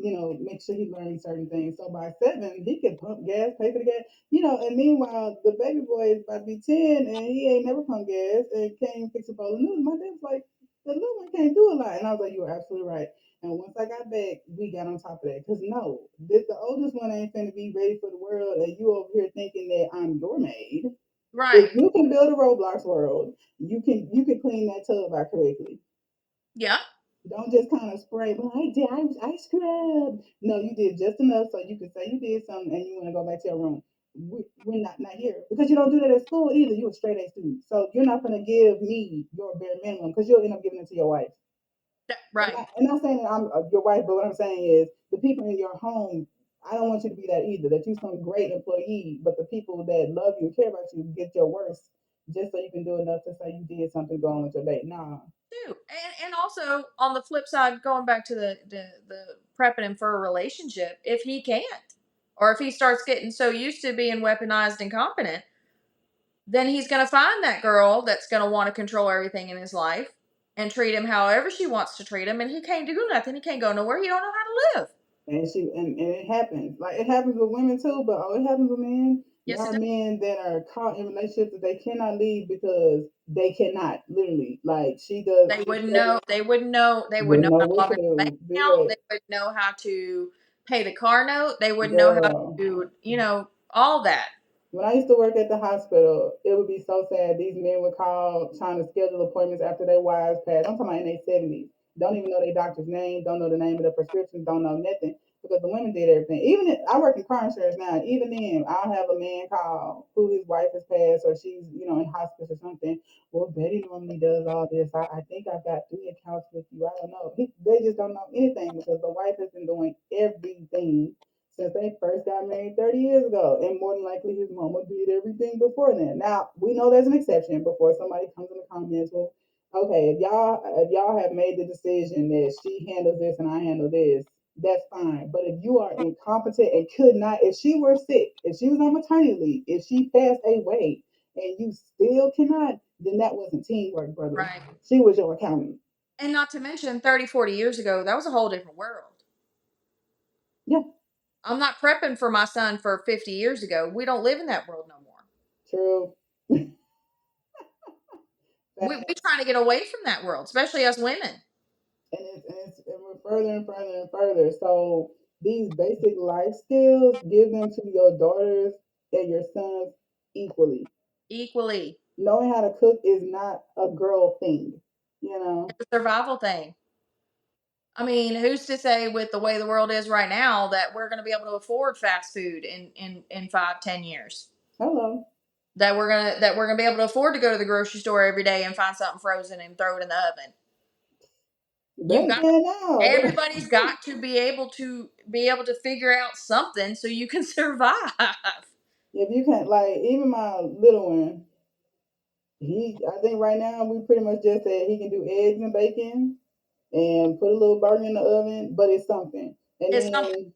make sure he learned certain things. So by 7, he could pump gas, pay for the gas, and meanwhile, the baby boy is about to be 10 and he ain't never pumped gas and can't even fix a bowl of noodles. My dad's like, the little one can't do a lot. And I was like, you are absolutely right. And once I got back, we got on top of that. Because no, the oldest one ain't finna be ready for the world. And you over here thinking that I'm your maid. If Right. you can build a Roblox world, you can clean that tub out correctly. Yeah. Don't just kind of spray, well, I scrubbed. No, you did just enough so you can say you did something and you want to go back to your room. We're not here because you don't do that at school either. You're a straight A student. So you're not going to give me your bare minimum because you'll end up giving it to your wife. And, Right. and not saying that I'm your wife, but what I'm saying is the people in your home, I don't want you to be that either. That you're some great employee, but the people that love you and care about you get your worst just so you can do enough to say you did something going with your day. Nah. Too. And also on the flip side, going back to the prepping him for a relationship, if he can't, or if he starts getting so used to being weaponized and competent, then he's going to find that girl that's going to want to control everything in his life and treat him however she wants to treat him, and he can't do nothing. He can't go nowhere. He don't know how to live. And it happens. Like it happens with women too, but it happens with men. There Yes, it are does. men that are caught in relationships that they cannot leave because they cannot literally. Like she does, They she's wouldn't pregnant, know. They wouldn't know. They would wouldn't know know how to what log to into the bank do. account. Be They would know how to pay the car note. They would know how girl. to, all that. When I used to work at the hospital, it would be so sad. These men would call trying to schedule appointments after their wives passed. I'm talking about in their 70s. Don't even know their doctor's name, don't know the name of the prescriptions, don't know nothing because the women did everything. Even if, I work in car insurance now, and even then, I'll have a man call who his wife has passed or she's, in hospice or something. Well, Betty normally does all this. I think I've got 3 accounts with you. I don't know. They just don't know anything because the wife has been doing everything since they first got married 30 years ago. And more than likely, his mama did everything before then. Now, we know there's an exception before somebody comes in the comments, well, okay, if y'all have made the decision that she handles this and I handle this, that's fine. But if you are incompetent and could not, if she were sick, if she was on maternity leave, if she passed away and you still cannot, then that wasn't teamwork, brother. Right. She was your accountant. And not to mention 30, 40 years ago, that was a whole different world. Yeah, I'm not prepping for my son for 50 years ago. We don't live in that world no more. true. We trying to get away from that world, especially us women. And we're further and further and further. So these basic life skills, give them to your daughters and your sons equally. Equally. Knowing how to cook is not a girl thing, you know. It's a survival thing. I mean, who's to say with the way the world is right now that we're going to be able to afford fast food in 5, 10 years? Hello. That we're gonna be able to afford to go to the grocery store every day and find something frozen and throw it in the oven. You've Back got then, now. everybody's got to be able to figure out something so you can survive. If you can't, like, even my little one, I think right now we pretty much just said he can do eggs and bacon and put a little burger in the oven, but it's something. And It's something. then,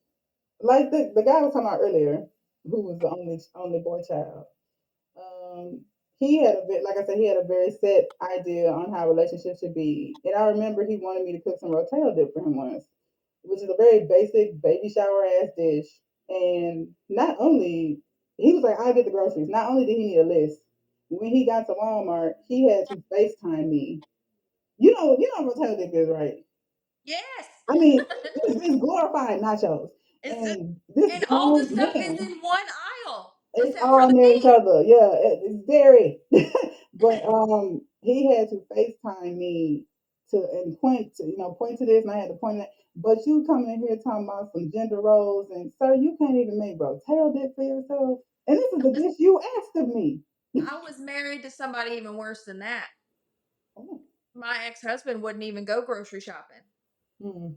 like the guy I was talking about earlier, who was the only boy child, um, he had a bit, like I said, he had a very set idea on how relationships should be. And I remember he wanted me to cook some rotel dip for him once, which is a very basic baby shower ass dish. And not only he was like, "I'll get the groceries." Not only did he need a list, when he got to Walmart, he had to FaceTime me. You know what rotel dip is, right? Yes. I mean, it's glorified nachos. It's just, And this and all the grown stuff is man, in one aisle it's except for all the near each meat. other. Yeah, it's dairy. But he had to FaceTime me to and point to this, and I had to point that. But you coming in here talking about some gender roles, and sir, you can't even make rotel dip for yourself. And this is the dish you asked of me. I was married to somebody even worse than that. Oh, My ex-husband wouldn't even go grocery shopping. mm,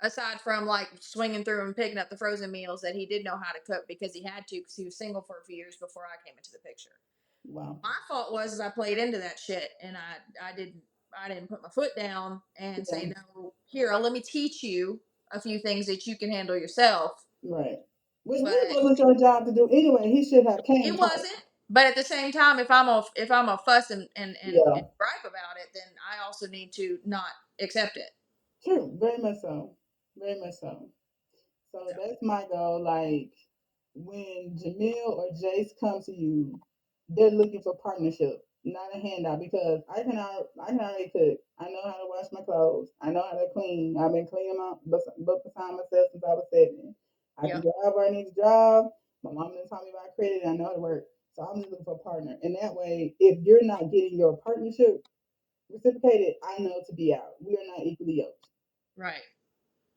Aside from like swinging through and picking up the frozen meals that he did know how to cook because he had to because he was single for a few years before I came into the picture. wow. My fault was is I played into that shit and I didn't put my foot down and Yeah, say no. Here, let me teach you a few things that you can handle yourself. right. Which But really wasn't your job to do anyway. He should have came it taught. wasn't. But at the same time, if I'm a fuss and Yeah, gripe about it, then I also need to not accept it. true. Very much so. Very much so. So So that's my goal. Like when Jamil or Jace come to you, they're looking for partnership, not a handout. Because I can already cook. I know how to wash my clothes. I know how to clean. I've been cleaning my but beside myself since I was 7. I can yep, drive where I need to drive. My mom didn't taught me about credit. I know how to work. So I'm just looking for a partner. And that way, if you're not getting your partnership reciprocated, I know to be out. We are not equally yoked. right,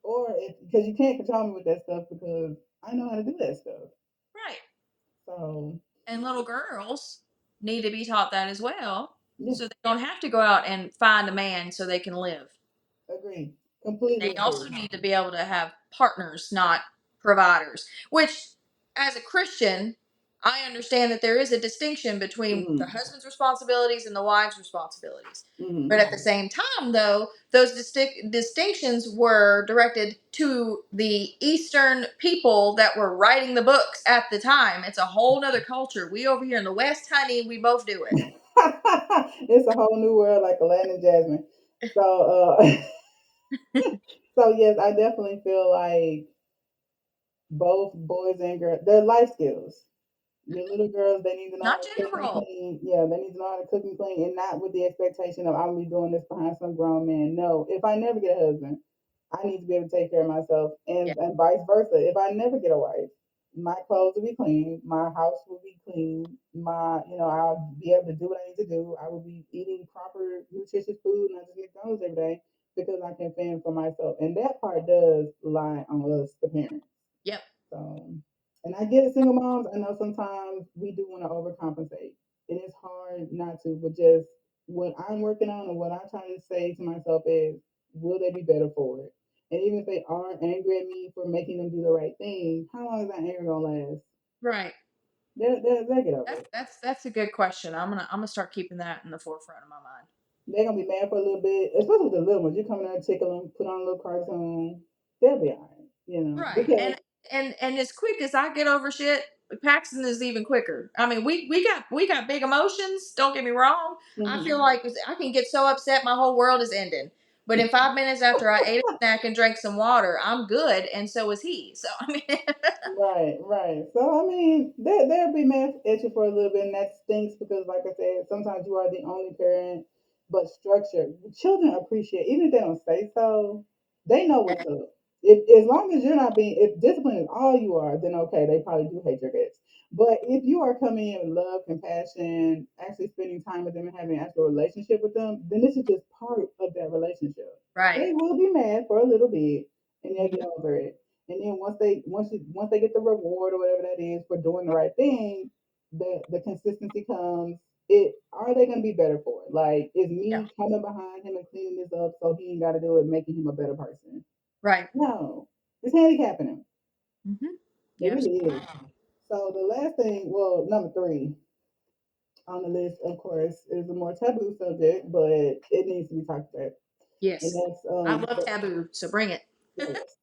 Or if because you can't control me with that stuff because I know how to do that stuff. right. So And little girls need to be taught that as well, yeah, so they don't have to go out and find a man so they can live. agree. They Completely also agree. need to be able to have partners, not providers. Which, as a Christian, I understand that there is a distinction between the Mm-hmm. husband's responsibilities and the wife's responsibilities. But Mm-hmm. at the same time, though, those distinctions were directed to the Eastern people that were writing the books at the time. It's a whole nother culture. We over here in the West, honey, we both do it. It's a whole new world like Aladdin and Jasmine. So so yes, I definitely feel like both boys and girls, they're life skills. Your little girls, they need to know how Not to gender cook and role. clean. Yeah, they need to know how to cook and clean, and not with the expectation of I'm gonna be doing this behind some grown man. No, if I never get a husband, I need to be able to take care of myself, Yeah, and vice versa. If I never get a wife, my clothes will be clean, my house will be clean, I'll be able to do what I need to do. I will be eating proper, nutritious food, not just McDonald's every day, because I can fend for myself. And that part does lie on us, the parents. yep, So, and I get it, single moms. I know sometimes we do want to overcompensate. It is hard not to, but just what I'm working on and what I'm trying to say to myself is, will they be better for it? And even if they are angry at me for making them do the right thing, how long is that anger gonna last? right. They'll get over That's it. that's that's a good question. I'm gonna start keeping that in the forefront of my mind. They're gonna be mad for a little bit, especially with the little ones. You come in there, tickle them, put on a little cartoon. They'll be alright, Right. because And as quick as I get over shit, Paxton is even quicker. I mean, we got big emotions. Don't get me wrong. I mhm. feel like I can get so upset my whole world is ending. But in 5 minutes after I ate a snack and drank some water, I'm good, and so is he. So I mean, Right, right. So I mean, they'll be mad at you for a little bit, and that stinks because, like I said, sometimes you are the only parent. But structure, children appreciate, even if they don't say so, they know what's up. If as long as you're not being, if discipline is all you are, then okay, they probably do hate your guts. But if you are coming in with love, compassion, actually spending time with them and having an actual relationship with them, then this is just part of that relationship. right. They will be mad for a little bit, and they'll get Mhm. over it. And then once they get the reward or whatever that is for doing the right thing, the consistency comes, it are they gonna be better for it? Like, is Yeah. me coming behind him and cleaning this up so he ain't got to do it, making him a better person? Right. No, it's handicapping him. Mm-hmm. It Yes. really is. So the last thing, well, number three on the list, of course, is a more taboo subject, but it needs to be talked about, and Yes. that's I love taboo, so bring it. yes.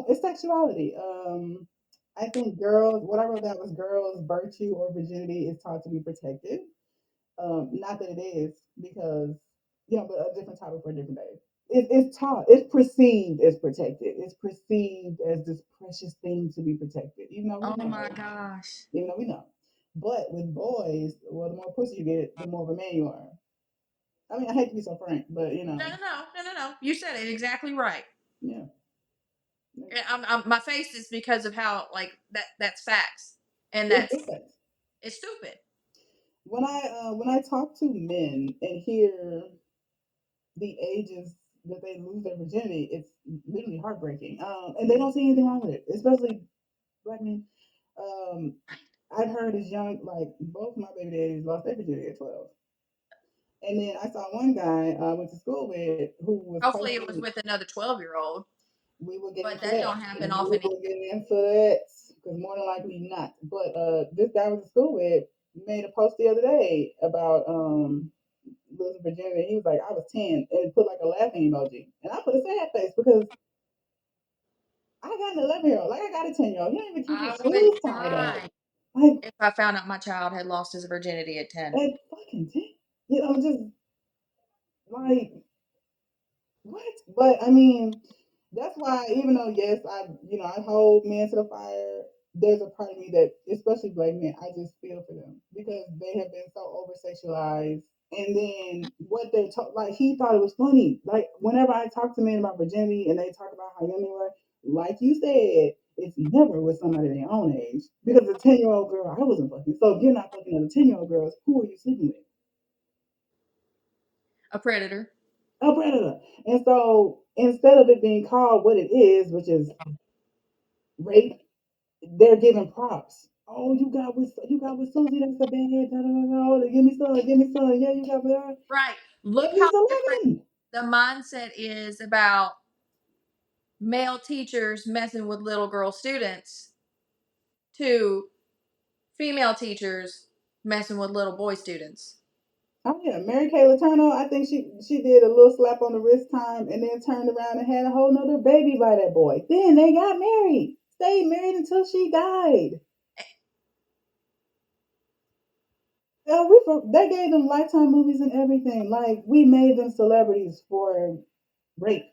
It's sexuality. I think girls. What I wrote down was girls' virtue or virginity is taught to be protected. Not that it is, because but a different topic for a different day. It's taught. It's perceived as protected. It's perceived as this precious thing to be protected. Oh my gosh. Even though we know. But with boys, well, the more pussy you get, the more of a man you are. I mean, I hate to be so frank, but No. You said it exactly right. yeah. And my face is because of how like that's facts, and It's that's big facts. it's stupid. When I talk to men and hear the ages that they lose their virginity, it's literally heartbreaking. And they don't see anything wrong with it, especially black men. Um, I've heard as young, like both my baby daddies lost their virginity at 12. And then I saw one guy I went to school with who was Hopefully, it was posting. with another 12-year-old, We will get but into that that. don't happen We often. will get into that because more than likely not. But this guy I went to school with made a post the other day about losing virginity. He was like, I was 10 and put like a laughing emoji. And I put a sad face because I got an 11-year-old. Like I got a 10-year-old. He don't even keep I his would shoes tied up. die Like if I found out my child had lost his virginity at 10. at fucking 10. Just like what? But I mean, that's why even though yes, I hold men to the fire, there's a part of me that, especially black men, I just feel for them because they have been so over sexualized. And then what they talk, like he thought it was funny. Like whenever I talk to men about virginity and they talk about how young they were, like you said, it's never with somebody their own age. Because a 10-year-old girl, I wasn't fucking. So if you're not fucking other 10-year-old girls, who are you sleeping with? A predator. A predator. And so instead of it being called what it is, which is rape, they're giving props. Oh, you got with Susie. That's a bad. Da, da, da, da. Give me some. Give me some. Yeah, you got with her. Right. And Look how he's different 11. the mindset is about male teachers messing with little girl students to female teachers messing with little boy students. Oh yeah, Mary Kay Letourneau. I think she did a little slap on the wrist time, and then turned around and had a whole nother baby by that boy. Then they got married. Stayed married until she died. They gave them lifetime movies and everything. Like we made them celebrities for rape.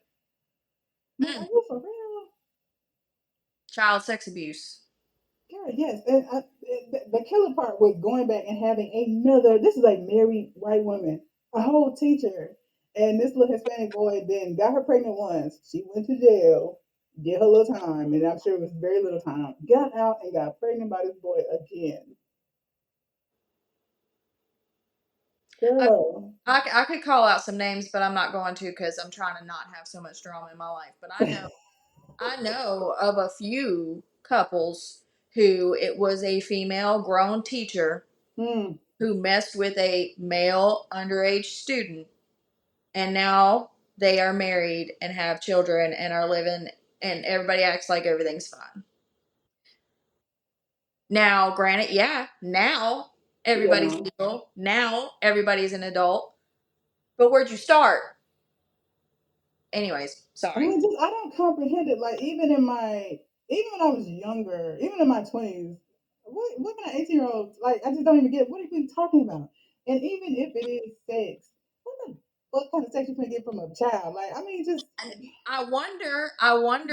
Like, are Mm. you for real? Child sex abuse. Yeah, yes. And the killer part was going back and having another. This is a married white woman, a whole teacher, and this little Hispanic boy then got her pregnant once. She went to jail, did her little time, and I'm sure it was very little time. Got out and got pregnant by this boy again. I, Girl. I could call out some names, but I'm not going to because I'm trying to not have so much drama in my life. But I know of a few couples who it was a female grown teacher Hmm. who messed with a male underage student, and now they are married and have children and are living, and everybody acts like everything's fine. Now, granted, yeah, now Yeah, everybody's no. legal. Now everybody's an adult. But where'd you start? Anyways, And sorry. I don't comprehend it. Like even when I was younger, even in my 20s, what kind of 18-year-olds, like I just don't even get what are we talking about? And even if it is sex, what kind of sex you can get from a child? Like I mean, just And I wonder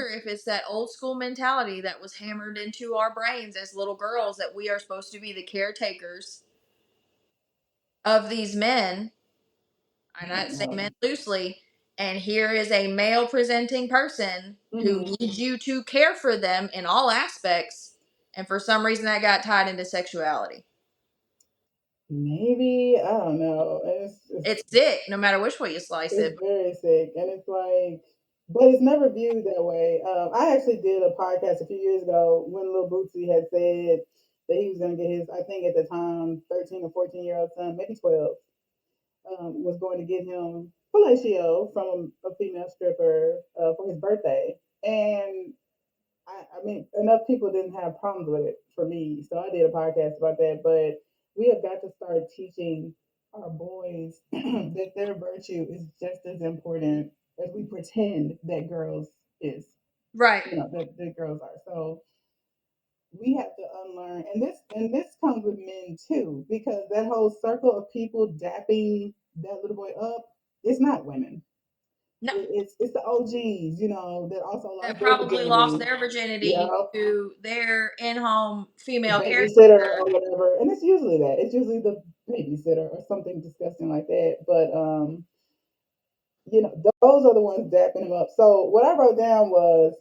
if it's that old school mentality that was hammered into our brains as little girls that we are supposed to be the caretakers of these men. I And I don't say men know. loosely. And here is a male presenting person who Hmm. needs you to care for them in all aspects. And for some reason, that got tied into sexuality. Maybe I don't know. It's sick, no matter which way you slice it. It's very sick, and it's like, but it's never viewed that way. I actually did a podcast a few years ago when Lil Bootsy had said that he was going to get his, I think at the time, 13 or 14-year-old son, maybe 12, was going to get him fellatio from a female stripper for his birthday. And I mean, enough people didn't have problems with it for me. So I did a podcast about that. But we have got to start teaching our boys that their virtue is just as important as we pretend that girls is, Right. that girls are. So we have to unlearn, and this comes with men too, because that whole circle of people dapping that little boy up, it's not women. No, It's the OGs, that also that lost their probably lost virginity. their Yeah, virginity to their in-home female babysitter caretaker. or whatever, and it's usually that. It's usually the babysitter or something disgusting like that. But those are the ones dapping him up. So what I wrote down was,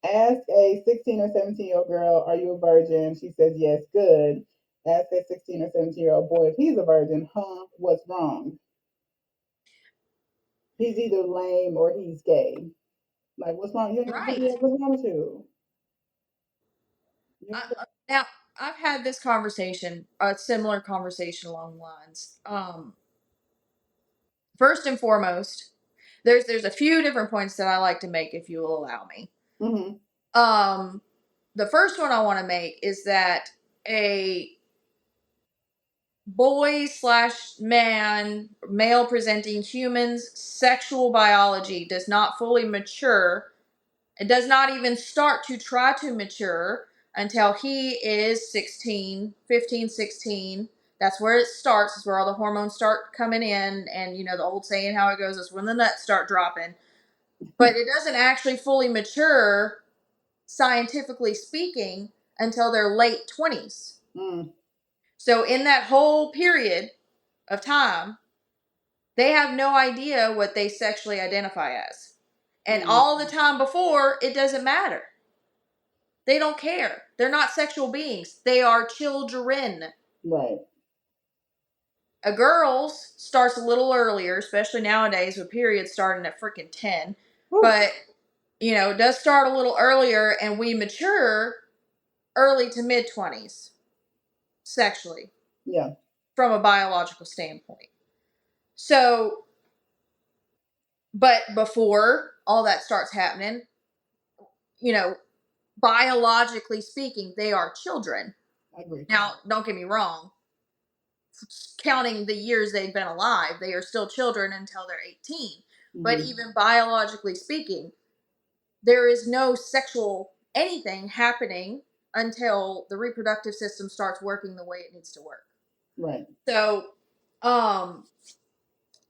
ask a 16 or 17-year-old girl, are you a virgin? She says yes, good. Ask a 16 or 17-year-old boy if he's a virgin, what's wrong? He's either lame or he's gay. Like, what's wrong? You ain't got a Right. video, what's wrong with you? Now, I've had this conversation, a similar conversation along the lines. First and foremost, there's a few different points that I like to make, if you will allow me. Mm-hmm. The first one I want to make is that a boy slash man, male presenting human's sexual biology does not fully mature. It does not even start to try to mature until he is 16, 15, 16. That's where it starts. Is where all the hormones start coming in. And, the old saying how it goes is when the nuts start dropping. But it doesn't actually fully mature, scientifically speaking, until their late 20s. Mm. So in that whole period of time, they have no idea what they sexually identify as. And all the time before, it doesn't matter. They don't care. They're not sexual beings. They are children. Right. A girl's starts a little earlier, especially nowadays with periods starting at freaking 10. Woo. But, it does start a little earlier, and we mature early to mid 20s sexually. Yeah. From a biological standpoint. So, but before all that starts happening, biologically speaking, they are children. I agree. Now, don't get me wrong. Counting the years they've been alive, they are still children until they're 18. Mm-hmm. But even biologically speaking, there is no sexual anything happening until the reproductive system starts working the way it needs to work. Right. So,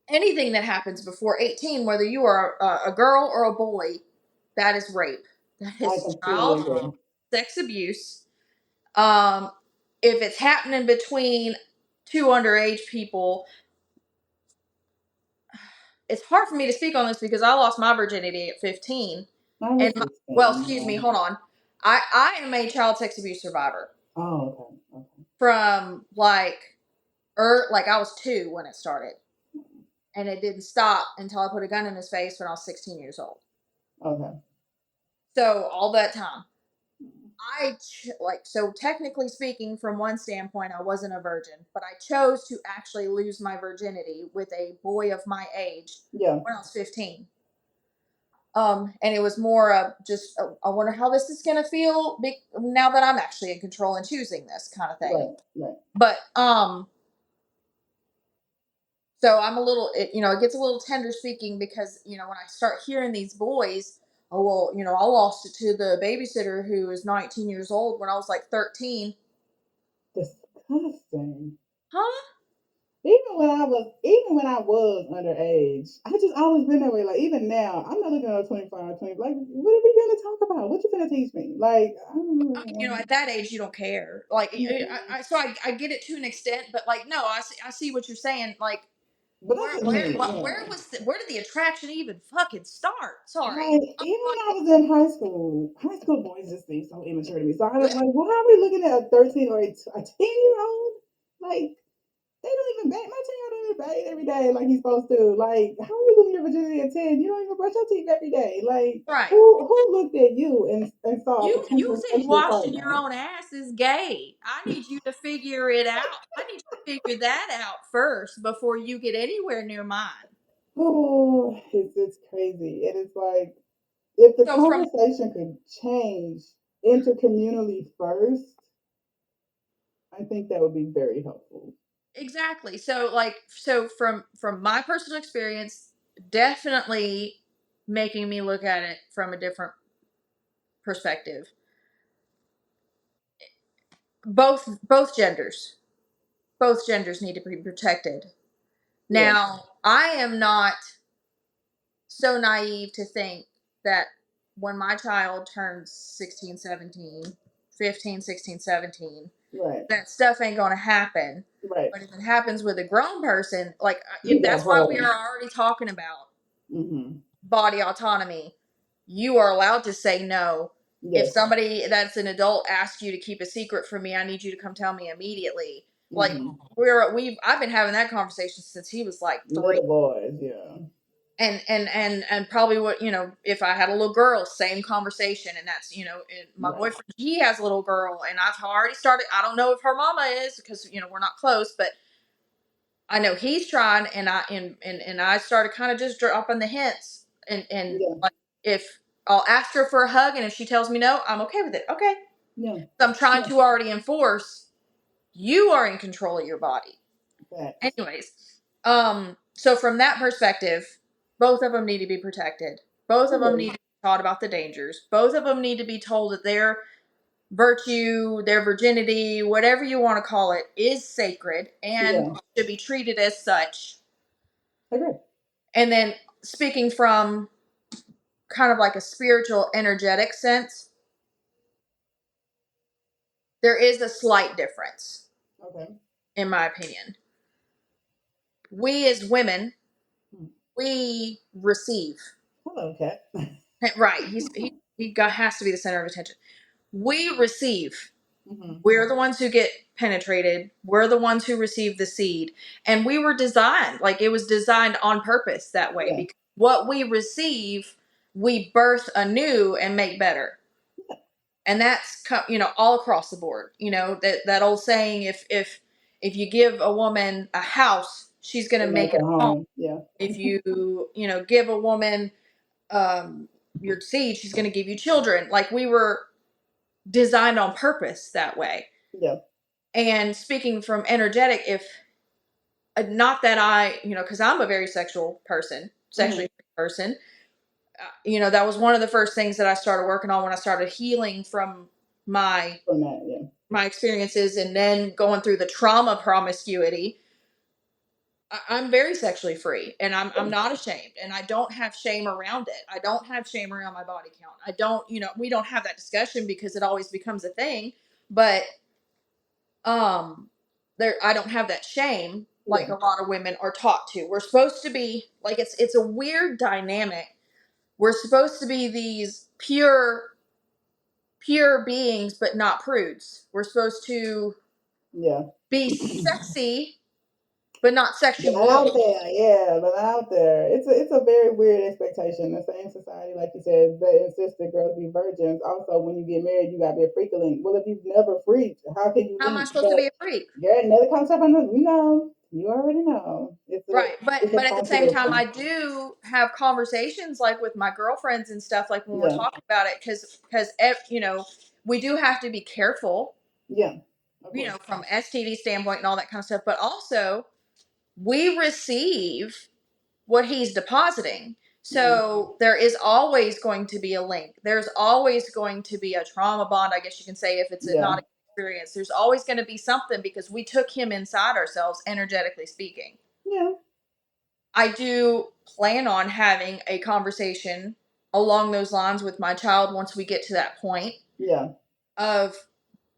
anything that happens before 18, whether you are a girl or a boy, that is rape. That is child sex abuse. If it's happening between two underage people, it's hard for me to speak on this because I lost my virginity at 15. Excuse me, hold on. I am a child sex abuse survivor. Oh, okay. From I was 2 when it started. And it didn't stop until I put a gun in his face when I was 16 years old. Okay. So all that time, so technically speaking, from one standpoint, I wasn't a virgin, but I chose to actually lose my virginity with a boy of my age. Yeah. When I was 15. And it was more of just, I wonder how this is going to feel now that I'm actually in control and choosing this kind of thing. Right. But, so I'm a little, it gets a little tender speaking because, when I start hearing these boys, oh, well, I lost it to the babysitter who was 19 years old when I was like 13. Disgusting. Huh? Even when I was underage, I just always been that way. Like, even now, I'm not looking at a 25, 20. Like, what are we going to talk about? What you going to teach me? Like, I don't know. At that age, you don't care. Like, I get it to an extent, but like, no, I see what you're saying. Like, but where did the attraction even fucking start? Sorry. Like, even when I was in high school boys just seem so immature to me. So I was like, why are we looking at a 13 or a 10-year-old? Like, They don't even bathe. My 10-year-old don't even bathe every day like he's supposed to. Like, how are you losing your virginity at 10? You don't even brush your teeth every day. Like, Right. who looked at you and saw a You potential think sexual washing your partner? own ass is gay. I need you to figure it out. I need you to figure that out first before you get anywhere near mine. Oh, it's crazy. And it's like, if the So from conversation could change intercommunally first, I think that would be very helpful. exactly. So from my personal experience, definitely making me look at it from a different perspective. Both both genders need to be protected. Yeah, Now, I am not so naive to think that when my child turns 16, 17, 15, 16, 17, right, that stuff ain't going to happen. right. But if it happens with a grown person, like You if got a that's why we problem. are already talking about Mm-hmm. body autonomy, you are allowed to say no. If Yes. somebody that's an adult asks you to keep a secret from me, I need you to come tell me immediately. Like Mm-hmm. I've been having that conversation since he was like 3. Little boys, yeah. And probably what, if I had a little girl, same conversation. And that's, and my Right. boyfriend, he has a little girl, and I've already started. I don't know if her mama is, because we're not close, but I know he's trying. And I started kind of just dropping the hints, and Yeah. like, if I'll ask her for a hug, and if she tells me no, I'm okay with it. Okay. Yeah. So I'm trying Yeah. to already enforce, you are in control of your body. Facts. Anyways, so from that perspective, both of them need to be protected. Both of them Agree. need to be taught about the dangers. Both of them need to be told that their virtue, their virginity, whatever you want to call it, is sacred and Yeah. should be treated as such. Agree. And then, speaking from kind of like a spiritual, energetic sense, there is a slight difference, Okay. in my opinion. We as women, Hmm. we receive. Hello, cat. Right. Has to be the center of attention. We receive. Mm-hmm. We're the ones who get penetrated. We're the ones who receive the seed. And we were designed, like it was designed on purpose that way, Yeah. because what we receive, we birth anew and make better. And that's, all across the board. That old saying, if you give a woman a house, she's going To to make make it a a home. home. Yeah. If give a woman your seed, she's going to give you children. Like we were designed on purpose that way. Yeah. And speaking from energetic, if not that I, because I'm a very Mm-hmm. sexually person, that was one of the first things that I started working on when I started healing from my From that, yeah. my experiences, and then going through the trauma promiscuity. I'm very sexually free, and I'm Yeah. not ashamed, and I don't have shame around it. I don't have shame around my body count. I don't, we don't have that discussion because it always becomes a thing, but there, I don't have that shame like Yeah. a lot of women are taught to. We're supposed to be like, it's a weird dynamic. We're supposed to be these pure beings, but not prudes. We're supposed to Yeah. be sexy, but not But out sexual. there, yeah, but out there, it's a very weird expectation. The same society, like you said, that insists that girls be virgins. Also, when you get married, you gotta be a freakaling. Well, if you've never freaked, how can you How am I lead? supposed to But be a freak? Garrett, another concept on this, you already know. Right. But It's a at the same time, I contradiction. do have conversations like with my girlfriends and stuff, like when we're Yeah, talking about it, because we do have to be careful, yeah, of course. from STD standpoint and all that kind of stuff. But also, we receive what he's depositing. Hmm. So there is always going to be a link. There's always going to be a trauma bond, I guess you can say, if it's Yeah, not an experience. There's always going to be something because we took him inside ourselves, energetically speaking. yeah, I do plan on having a conversation along those lines with my child once we get to that point yeah. of,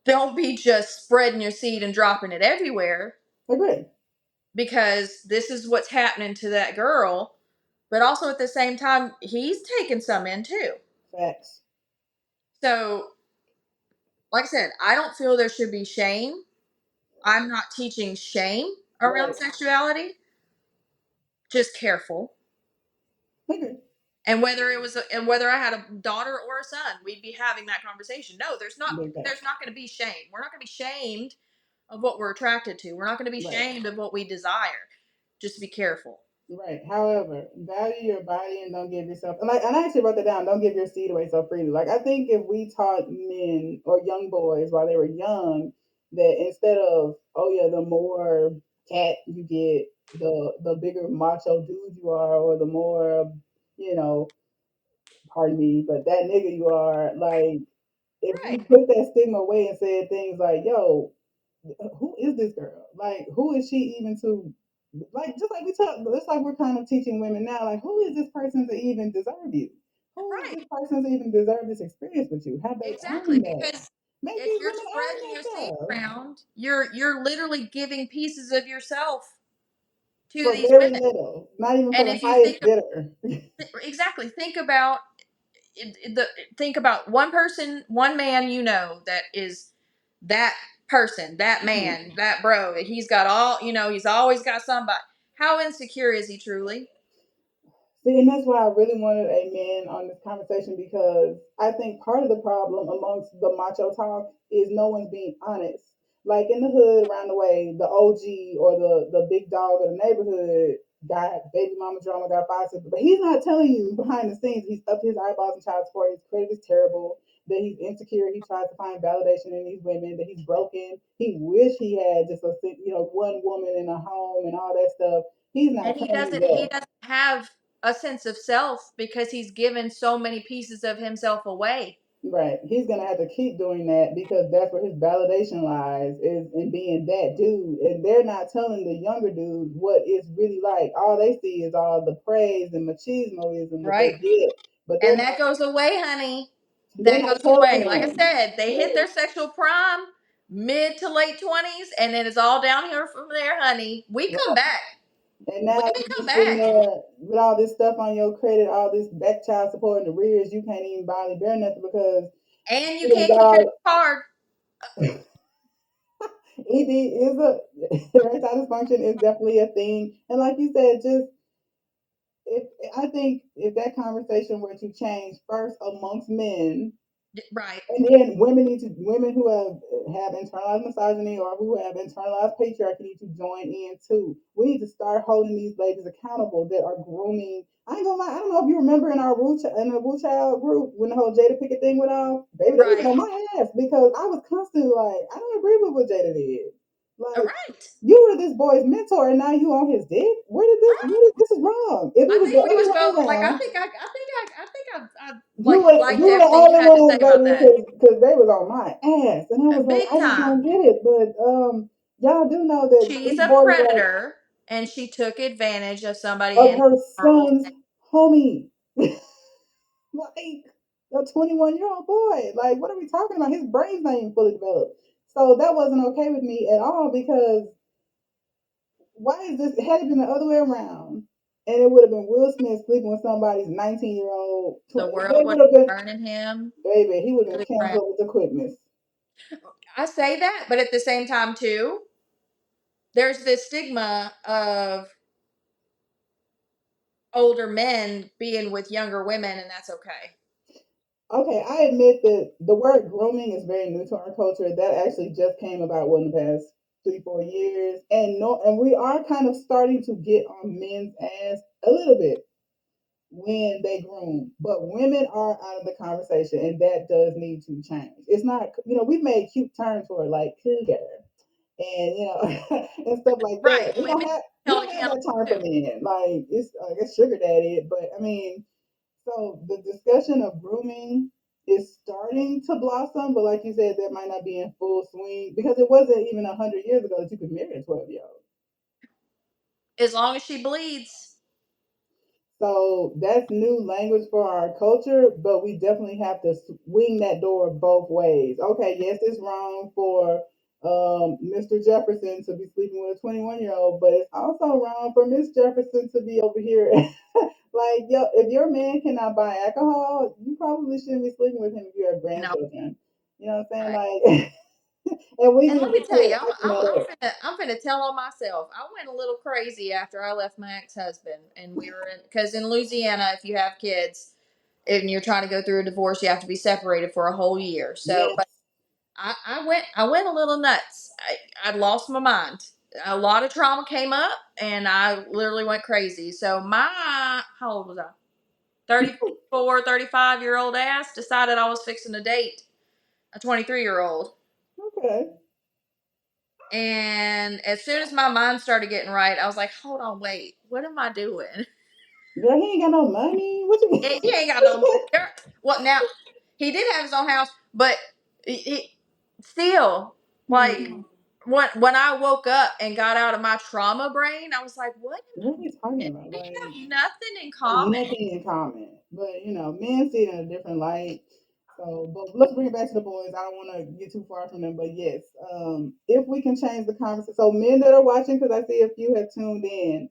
don't be just spreading your seed and dropping it everywhere, Agree. because this is what's happening to that girl. But also at the same time, he's taking some in too. Facts. So, like I said, I don't feel there should be shame. I'm not teaching shame. around Right. sexuality. Just careful. Okay. And whether I had a daughter or a son, we'd be having that conversation. No, there's not Big facts. there's not going to be shame. We're not going to be shamed of what we're attracted to. We're not going to be Right. shamed of what we desire. Just be careful. Right. However, value your body and don't give yourself. And I actually wrote that down. Don't give your seed away so freely. Like I think if we taught men or young boys while they were young that instead of yeah, the more cat you get, the bigger macho dude you are, or the more you know, pardon me, but that nigga you are. Like if we Right. put that stigma away and said things like, "Yo, who is this girl? Like, who is she even to like?" Just like we talk, it's like we're kind of teaching women now, like, who is this person to even deserve you? Who is Right. this person to even deserve this experience with you? Have they Exactly. earned that? Because Make if these you're women spreading earn your that seed stuff around, you're literally giving pieces of yourself to for these very women. little, not even for And the if you highest bidder. exactly think about think about one person, one man that is that person, that Mhm. man, that bro. He's got all, he's always got somebody. How insecure is he truly? See, and that's why I really wanted a man on this conversation because I think part of the problem amongst the macho talk is no one's being honest. Like in the hood around the way, the OG or the big dog of the neighborhood got baby mama drama, got five sisters, but he's not telling you behind the scenes he's up to his eyeballs in child support. His credit is terrible. That he's insecure. He tries to find validation in these women. That he's broken. He wish he had just one woman in a home and all that stuff. He's And not he telling you doesn't he that. doesn't have a sense of self because he's given so many pieces of himself away. Right. He's gonna have to keep doing that because that's where his validation lies is in being that dude. And they're not telling the younger dudes what it's really like. All they see is all the praise and machismoism that they Right. get. But And that goes away, honey. they're That not goes telling away. Like I them. said, they hit their sexual prime mid to late 20s, and then it's all down here from there, honey. We come Right. back. And now Women you come just sitting back. there with all this stuff on your credit, all this back child support and arrears, you can't even barely bear nothing because And you you done can't got keep your all card. ED is a erectile dysfunction is definitely a thing. And like you said, just if I think if that conversation were to change first amongst men, Right. and then women who have internalized misogyny or who have internalized patriarchy need to join in too. We need to start holding these ladies accountable that are grooming. I ain't gonna lie. I don't know if you remember in in the Wu Child group when the whole Jada Pickett thing went off. Baby, they was Right. on my ass because I was constantly like, I don't agree with what Jada did. Like Right. you were this boy's mentor and now you on his dick. Right. This is wrong. If I it was the think we other was way both like around, I think I you liked were the everything you only had to one, say about baby, that. because they was on my ass, and I was like, Big I just time. don't get it. But y'all do know that She's these a boys are predator and she took advantage of somebody of in her the world. son's homie, like a 21-year-old boy. Like, what are we talking about? His brain's not even fully developed. So that wasn't okay with me at all because why is this? Had it been the other way around, and it would have been Will Smith sleeping with somebody's 19-year-old, The they world would would have been, be burning him baby, he would to have the been ground. canceled with the quickness. I say that, but at the same time too, there's this stigma of older men being with younger women, and that's okay. Okay, I admit that the word grooming is very new to our culture. That actually just came about in the past 3, 4 years, and no, and we are kind of starting to get on men's ass a little bit when they groom, but women are out of the conversation, and that does need to change. It's not, we've made cute terms for it, like cougar, and and stuff like Right. that. We don't Women have we held don't have accountable that term for too. men. Like it's I guess sugar daddy, but I mean so the discussion of grooming is starting to blossom, but like you said, that might not be in full swing because it wasn't even 100 years ago that you could marry a 12-year-old. As long as she bleeds. So that's new language for our culture, but we definitely have to swing that door both ways. Okay, yes, it's wrong for Mr. Jefferson to be sleeping with a 21-year-old, but it's also wrong for Miss Jefferson to be over here. Like, yo, if your man cannot buy alcohol, you probably shouldn't be sleeping with him if you have No. grandchildren. You know what I'm saying? Right. Like, And we And need let to me be tell clear, you, backing that up. I'm finna tell on myself. I went a little crazy after I left my ex husband, and we were in because in Louisiana, if you have kids and you're trying to go through a divorce, you have to be separated for a whole year. So, Yes. but I went a little nuts. I lost my mind. A lot of trauma came up, and I literally went crazy. So how old was I? 34, 35-year old ass decided I was fixing to date a 23-year-old. Okay. And as soon as my mind started getting right, I was like, hold on, wait, what am I doing? Girl, he ain't got no money. What you mean? He ain't got no. Well, now, he did have his own house, but still, like, Hmm. when I woke up and got out of my trauma brain, I was like, what am What are you talking about? we Like, have nothing in common. nothing in common. But men see it in a different light. So, but let's bring it back to the boys. I don't want to get too far from them, but yes, if we can change the conversation. So, men that are watching, because I see a few have tuned in,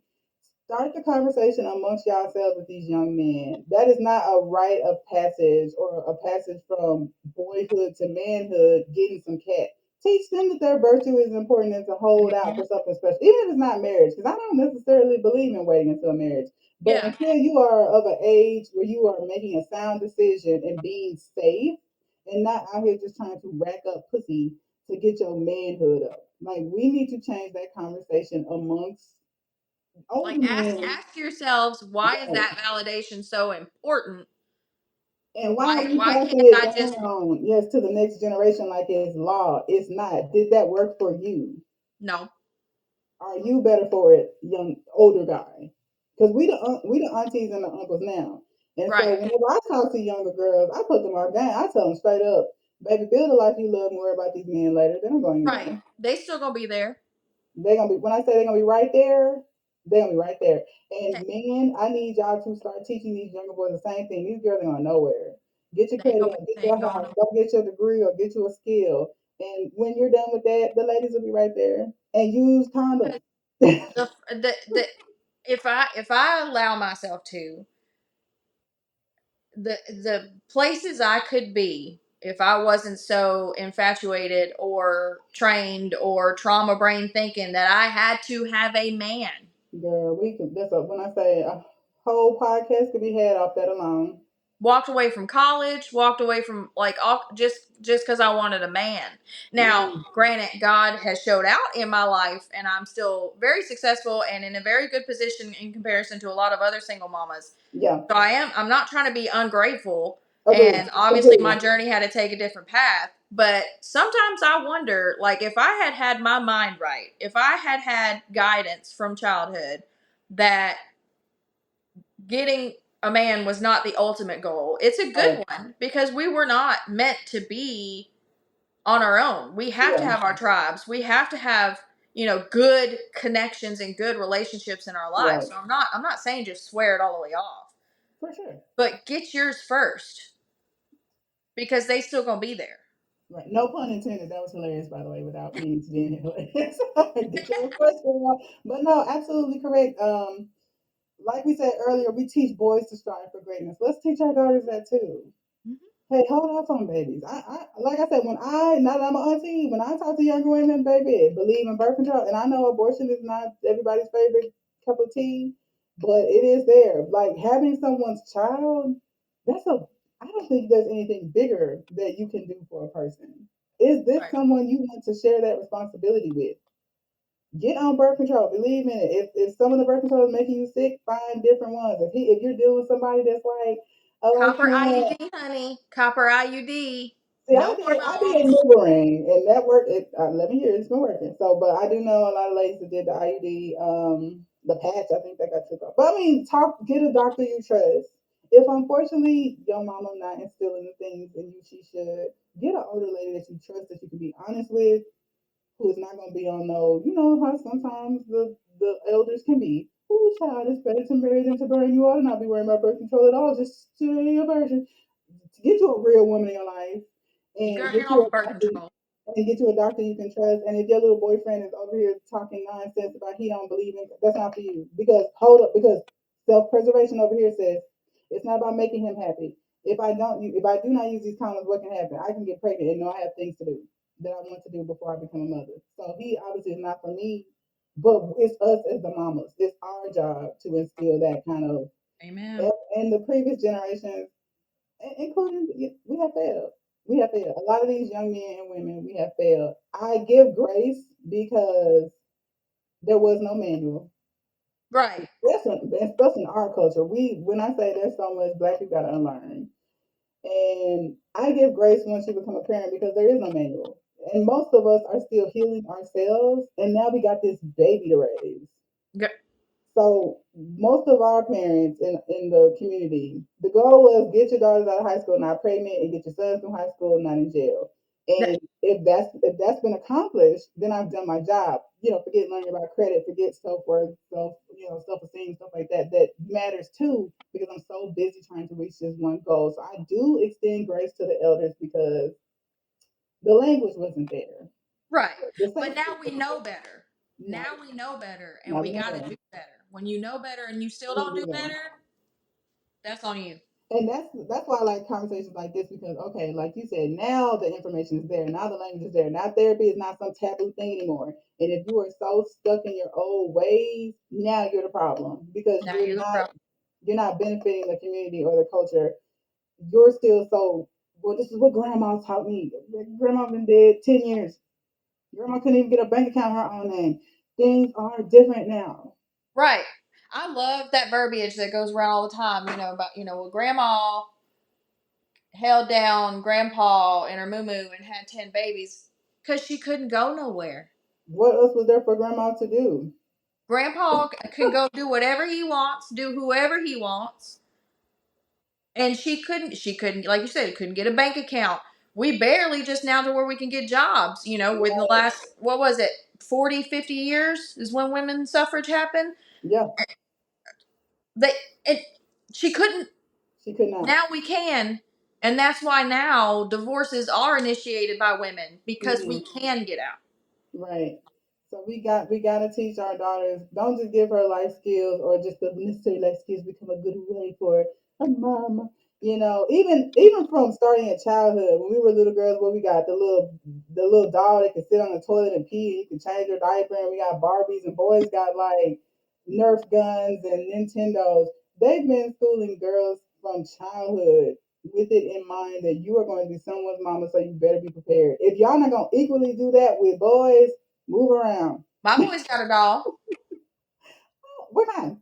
start the conversation amongst yourselves with these young men. That is not a rite of passage or a passage from boyhood to manhood, getting some cat. Teach them that their virtue is important and to hold out for something special, even if it's not marriage, because I don't necessarily believe in waiting until marriage. But Yeah, until you are of an age where you are making a sound decision and being safe and not out here just trying to rack up pussy to get your manhood up. Like we need to change that conversation amongst older like men. ask yourselves, why is Right. that validation so important? And why are we Why passing can't it I just down, yes, to the next generation like it's law? It's not. Did that work for you? no? Are you better for it, young older guy? Because we the aunties and the uncles now. And so Right, whenever I talk to younger girls, I put them on game. I tell them straight up, baby, build a life you love and worry about these men later. They're not going right. anywhere. They still gonna be there. They're gonna be when I say they're gonna be right there, they're gonna be right there. And Hey, men, I need y'all to start teaching these younger boys the same thing. These girls are going nowhere. Get your credit up, get they your ain't going house, nowhere. go get your degree or get you a skill. And when you're done with that, the ladies will be right there. And use condoms. The if I allow myself to, the places I could be if I wasn't so infatuated or trained or trauma brain thinking that I had to have a man. Girl, we could that's a when I say a whole podcast could be had off that alone. Walked away from college, walked away from like all just because I wanted a man. Now, Mm, granted, God has showed out in my life, and I'm still very successful and in a very good position in comparison to a lot of other single mamas. yeah. So I'm not trying to be ungrateful. Agreed. And obviously, my Agreed. journey had to take a different path. But sometimes I wonder, like, if I had had my mind right, if I had had guidance from childhood that getting a man was not the ultimate goal, it's a Right. good one because we were not meant to be on our own. We have to Yeah. have our tribes. We have to have, good connections and good relationships in our lives. Right. So I'm not saying just swear it all the way off, For sure. but get yours first because they still gonna be there. Right. No pun intended. That was hilarious, by the way, without meaning to be hilarious. Get your question wrong. But no, absolutely correct. Like we said earlier, we teach boys to strive for greatness. Let's teach our daughters that too. Mhm. Hey, hold off on babies. I like I said, now that I'm an auntie, when I talk to younger women, baby, believe in birth control, and I know abortion is not everybody's favorite cup of tea, but it is there. Like having someone's child, that's a. I don't think there's anything bigger that you can do for a person. Is this Right. someone you want to share that responsibility with? Get on birth control. Believe in it. If some of the birth control is making you sick, find different ones. If you're dealing with somebody that's like, oh, I Copper can't. IUD, honey. Copper IUD. See, No I did hormones. Nuvaring, and that worked. Let me hear it's been working. So, but I do know a lot of ladies that did the IUD, the patch. I think that got took off. But I mean, get a doctor you trust. If unfortunately your mama not instilling the things in you she should, get an older lady that you trust that you can be honest with, who is not going to be on no. You know how sometimes the elders can be. Ooh, child, it's better to marry than to burn. You ought to not be worrying about birth control at all. Just to your virgin. Get you a real woman in your life and Get on birth control. get you a doctor you can trust. And if your little boyfriend is over here talking nonsense about he don't believe in, that's not for you. Because hold up, because self preservation over here says it's not about making him happy. If I do not use these condoms, what can happen? I can get pregnant and know I have things to do. that I want to do before I become a mother. So he obviously is not for me, but it's us as the mamas. It's our job to instill that kind of. Amen. And the previous generations, including we have failed. We have failed. A lot of these young men and women, we have failed. I give grace because there was no manual. Right. Especially in our culture. When I say there's so much black people gotta unlearn. And I give grace once you become a parent because there is no manual. And most of us are still healing ourselves. And now we got this baby to raise. G- So most of our parents in the community, the goal was get your daughters out of high school not pregnant and get your sons from high school not in jail. that- And if that's been accomplished, then I've done my job. Forget learning about credit, forget self worth, self esteem, stuff like that. That matters too because I'm so busy trying to reach this one goal. So I do extend grace to the elders because the language wasn't there. right. The But safety now we know better. now Now we know better, and now we we know got to better. do better. When you know better and you still We need don't to do do better. better, that's on you. And that's why I like conversations like this because okay, like you said, now the information is there, now the language is there, now therapy is not some taboo thing anymore. And if you are so stuck in your old ways, now you're the problem because Now you're you're the not problem. you're not benefiting the community or the culture. You're still so well. This is what grandma taught me. Grandma been dead 10 years. Grandma couldn't even get a bank account her own name. Things are different now. Right. I love that verbiage that goes around all the time, about, well, grandma held down grandpa and her moo and had 10 babies because she couldn't go nowhere. What else was there for grandma to do? Grandpa can go do whatever he wants, do whoever he wants. And she couldn't, like you said, couldn't get a bank account. We barely just now to where we can get jobs, within the Right. last, what was it, 40, 50 years is when women's suffrage happened. Yeah, They, it, she couldn't. she could not. Now we can. And that's why now divorces are initiated by women because we Mhm. can get out. Right. So we gotta teach our daughters. Don't just give her life skills or just the necessary life skills become a good way for a mom. Even from starting at childhood, when we were little girls, what we got the little doll that can sit on the toilet and pee, and you can change her diaper, and we got Barbies, and boys got like Nerf guns and Nintendos. They've been schooling girls from childhood with it in mind that you are going to be someone's mama, so you better be prepared. If y'all not gonna equally do that with boys, move around. My boy's got a doll. What kind?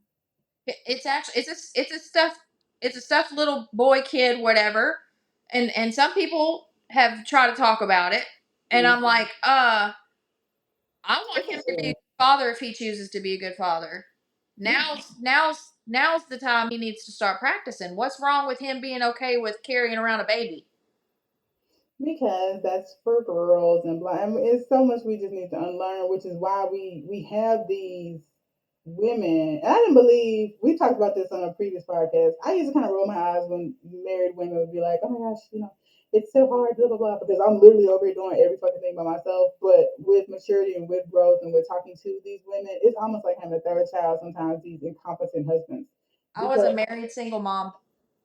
It's actually it's a stuffed little boy kid whatever, and some people have tried to talk about it, and I'm Mhm. like, I want It's him to be a okay. good father if he chooses to be a good father. Yeah. Now's the time he needs to start practicing. What's wrong with him being okay with carrying around a baby? Because that's for girls and black. I mean, it's so much we just need to unlearn, which is why we have these women. And I didn't believe we talked about this on a previous podcast. I used to kind of roll my eyes when married women would be like, "Oh my gosh, it's so hard, blah blah blah," because I'm literally over here doing every fucking thing by myself. But with maturity and with growth and with talking to these women, it's almost like having a third child. Sometimes these incompetent husbands, I was a because married single mom.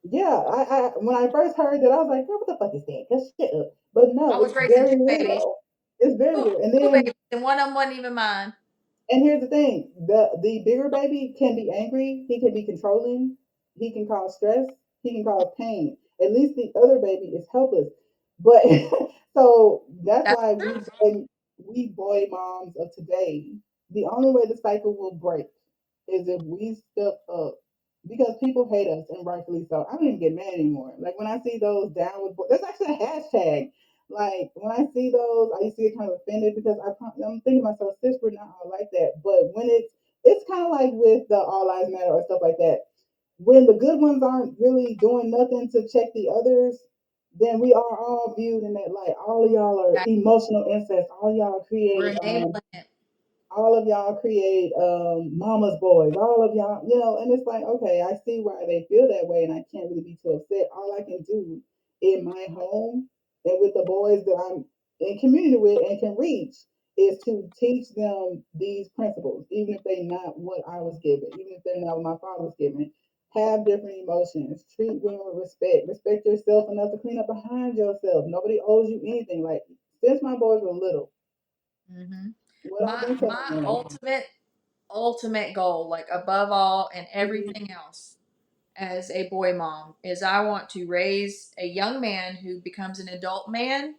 yeah, I when I first heard that, I was like, "Girl, what the fuck is that? Just shut up." But no, I was it's raising very two babies. real. It's very Two, real. And two then babies, and one of them wasn't even mine. and here's the thing: the bigger baby can be angry. He can be controlling. He can cause stress. He can cause pain. At least the other baby is helpless. But so that's That's why true. we boy moms of today. The only way the cycle will break is if we step up because people hate us and rightfully so. I don't even get mad anymore. Like when I see those down with boys, there's actually a hashtag. Like when I see those, I used to get kind of offended because I'm thinking to myself, sis, we're not all like that. But when it's kind of like with the All Lives Matter or stuff like that. When the good ones aren't really doing nothing to check the others, then we are all viewed in that light. All of y'all are That- emotional incest. All y'all We're create enabling it. all of y'all create mama's boys, all of y'all, and it's like, okay, I see why they feel that way, and I can't really be too upset. All I can do in my home and with the boys that I'm in community with and can reach is to teach them these principles, even if they're not what I was given, even if they're not what my father was given. Have different emotions, treat women with respect, respect yourself enough to clean up behind yourself. Nobody owes you anything. Like since my boys were little. Hmm. What I've My been telling my them. ultimate goal, like above all and Mhm. everything else, as a boy mom, is I want to raise a young man who becomes an adult man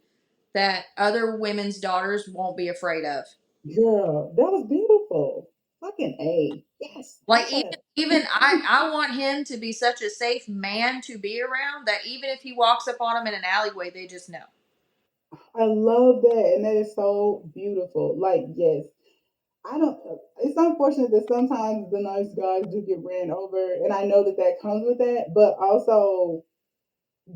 that other women's daughters won't be afraid of. Girl, that was beautiful. Fucking A. Yes. High Like five. even I want him to be such a safe man to be around that even if he walks up on them in an alleyway, they just know. I love that. And that is so beautiful. Like, yes. I don't. It's unfortunate that sometimes the nice guys do get ran over, and I know that that comes with that. But also,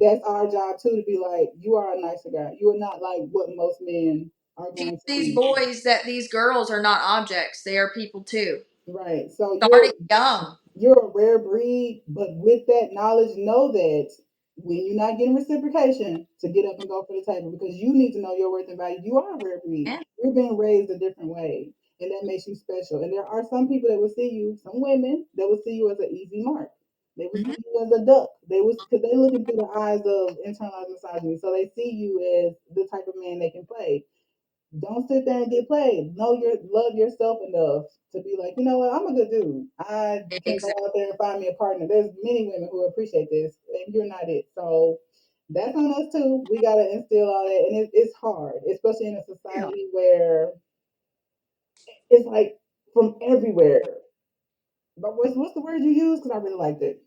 that's our job too to be like, you are a nicer guy. You are not like what most men are Teach going to these be. boys that these girls are not objects; they are people too. Right. So Starting young. you're a rare breed, but with that knowledge, know that when you're not getting reciprocation, to get up and go for the table because you need to know your worth and value. You are a rare breed. Yeah. You're being raised a different way, and that makes you special. And there are some people that will see you, some women that will see you as an easy mark. They will Mhm. see you as a duck. They will because they looking through the eyes of internalized misogyny, so they see you as the type of man they can play. Don't sit there and get played. Know your love yourself enough to be like, you know what, I'm a good dude. I can go Exactly. out there and find me a partner. There's many women who appreciate this, and you're not it. So that's on us too. We gotta instill all that, and it's hard, especially in a society where it's like from everywhere. But what's the word you use? Because I really liked it.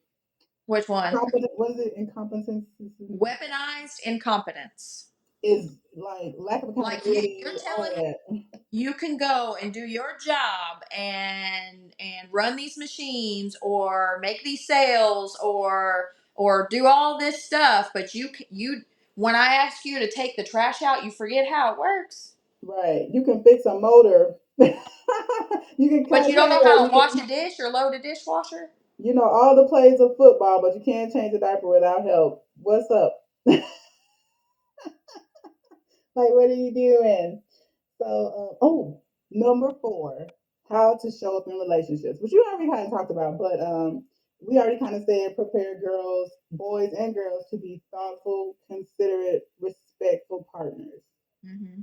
Which one? Competent. What is it? Incompetence Weaponized incompetence. is like lack of Like you're accountability. All telling of me that. you can go and do your job and run these machines or make these sales or do all this stuff, but you when I ask you to take the trash out, you forget how it works. Right. You can fix a motor. You can cut But a you don't know table. how You to wash can, a dish or load a dishwasher. all the plays of football, but you can't change a diaper without help. What's up? Like, what are you doing? So, number 4, how to show up in relationships, which you already kind of talked about, but we already kind of said prepare girls, boys and girls to be thoughtful, considerate, respectful partners. Hmm.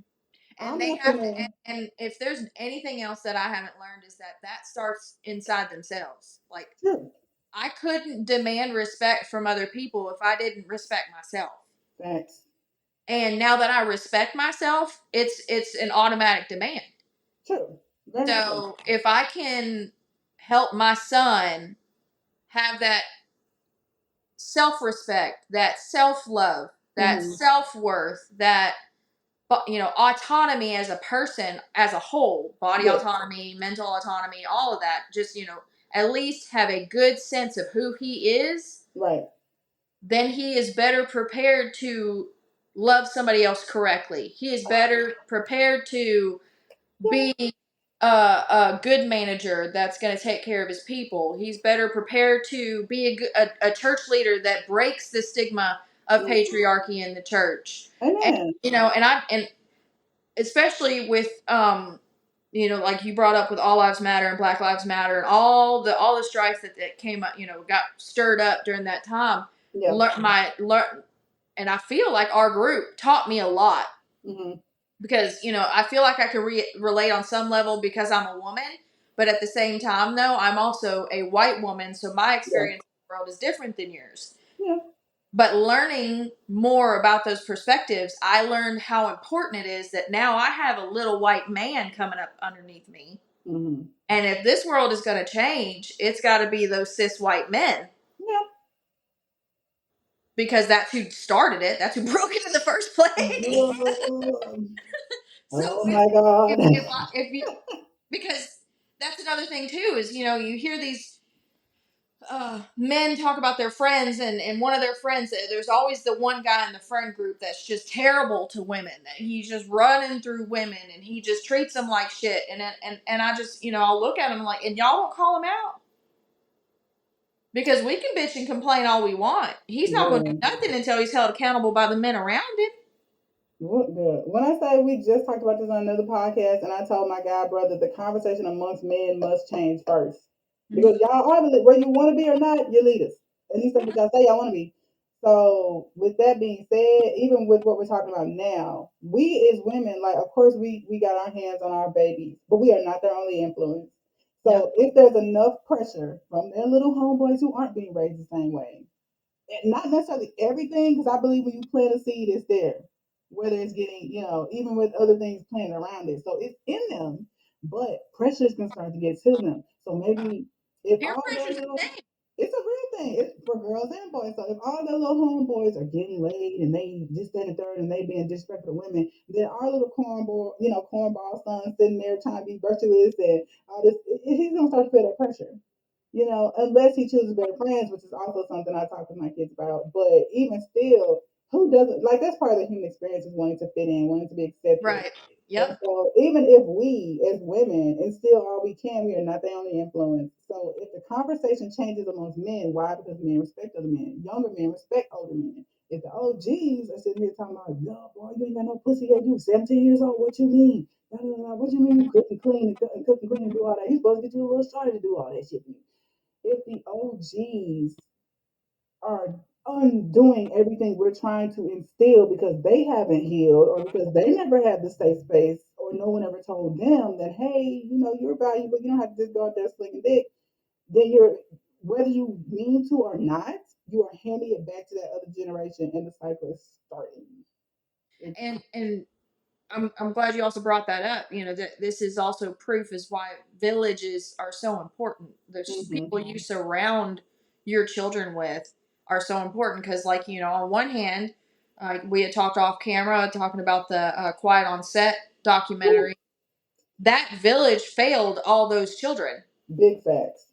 And I'm they not have to, gonna. and if there's anything else that I haven't learned is that that starts inside themselves. Like Sure. I couldn't demand respect from other people if I didn't respect myself. Facts. And now that I respect myself, it's an automatic demand. Sure. Very much so. So if I can help my son have that self-respect, that self-love, that Hmm. self-worth, that autonomy as a person as a whole, body Yes. autonomy, mental autonomy, all of that, just at least have a good sense of who he is, Right. then he is better prepared to love somebody else correctly. He is better prepared to Yeah. be a good manager that's going to take care of his people. He's better prepared to be a church leader that breaks the stigma of Mhm. patriarchy in the church. And Amen. and especially with like you brought up with All Lives Matter and Black Lives Matter and all the strife that came up, got stirred up during that time. Yeah. Learn, and I feel like our group taught me a lot Hmm. because I feel like I can relate on some level because I'm a woman, but at the same time, though, I'm also a white woman, so my Yeah. experience in the world is different than yours. Yeah. But learning more about those perspectives, I learned how important it is that now I have a little white man coming up underneath me. Hmm. And if this world is going to change, it's got to be those cis white men Yeah. because that's who started it. That's who broke it in the first place. Girl. So Oh my God. if you because that's another thing too is you hear these men talk about their friends and one of their friends, there's always the one guy in the friend group that's just terrible to women, that he's just running through women and he just treats them like shit, and I just I'll look at him like, and y'all don't call him out because we can bitch and complain all we want, he's not going to do Girl. nothing until he's held accountable by the men around him. What good? When I say we just talked about this on another podcast, and I told my guy brother the conversation amongst men must change first Mhm. because y'all are where you want to be or not, you're leaders. At least that's what y'all say y'all want to be. So with that being said, even with what we're talking about now, we as women, like of course we got our hands on our babies, but we are not their only influence. Yep. So if there's enough pressure from their little homeboys who aren't being raised the same way, and not necessarily everything, because I believe when you plant a seed, it's there. Whether it's getting, even with other things planted around it. So it's in them, but pressures can start to get to them. So maybe if Peer all their pressure's a little, thing. it's a real thing. It's for girls and boys. So if all their little homeboys are getting laid and they just that and third and they being disrespectful to women, then our little cornball son sitting there trying to be virtuous and all this, he's gonna start to feel that pressure. Unless he chooses better friends, which is also something I talk to my kids about. But even still, who doesn't like that's part of the human experience is wanting to fit in, wanting to be accepted. Right. And Yep. so even if we as women instill all we can, we are not the only influence. So if the conversation changes amongst men, why? Because men respect other men. Younger men respect older men. If the OGs are sitting here talking about, no, boy, you ain't got no pussy yet, you 17 years old, what you mean? What you mean you cook and clean and cook and clean and do all that? You supposed to get you a little started to do all that shit. If the OGs are undoing everything we're trying to instill because they haven't healed or because they never had the safe space or no one ever told them that, hey, you're valuable, you don't have to just go out there slinging dick, then you're, whether you mean to or not, you are handing it back to that other generation and the cycle is starting. It's, And I'm glad you also brought that up. That this is also proof is why villages are so important. The mm-hmm, people you surround your children with are so important because, like, on one hand, we had talked off camera talking about the Quiet on Set documentary. That village failed all those children, big facts.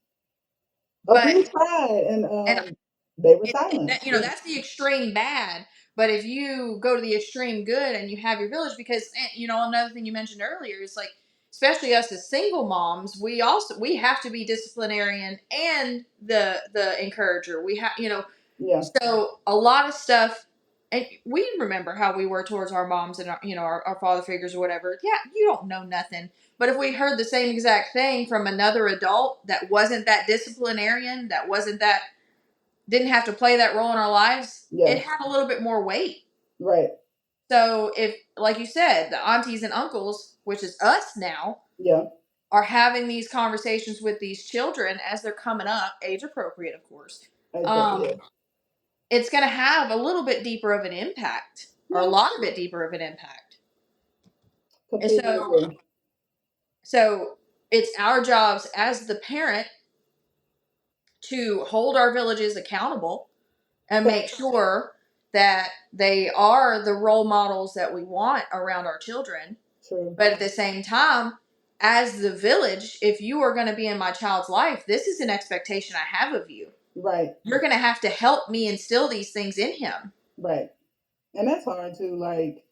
A but few tried and and they were silent. that's the extreme bad. But if you go to the extreme good and you have your village, because another thing you mentioned earlier is like, especially us as single moms, we have to be disciplinarian and the encourager. We have Yeah, so a lot of stuff. And we remember how we were towards our moms and our father figures or whatever. Yeah, you don't know nothing. But if we heard the same exact thing from another adult that wasn't that disciplinarian, that wasn't that didn't have to play that role in our lives, yeah, it had a little bit more weight. right, So if, like you said, the aunties and uncles, which is us now, yeah, are having these conversations with these children as they're coming up, age appropriate, of course, yeah, it's going to have a little bit deeper of an impact, or a yeah, lot of bit deeper of an impact. And completely so, agree. so it's our jobs as the parent to hold our villages accountable and So make sure that they are the role models that we want around our children. true, But at the same time, as the village, if you are going to be in my child's life, this is an expectation I have of you. right, You're going to have to help me instill these things in him. right, and that's hard too. Like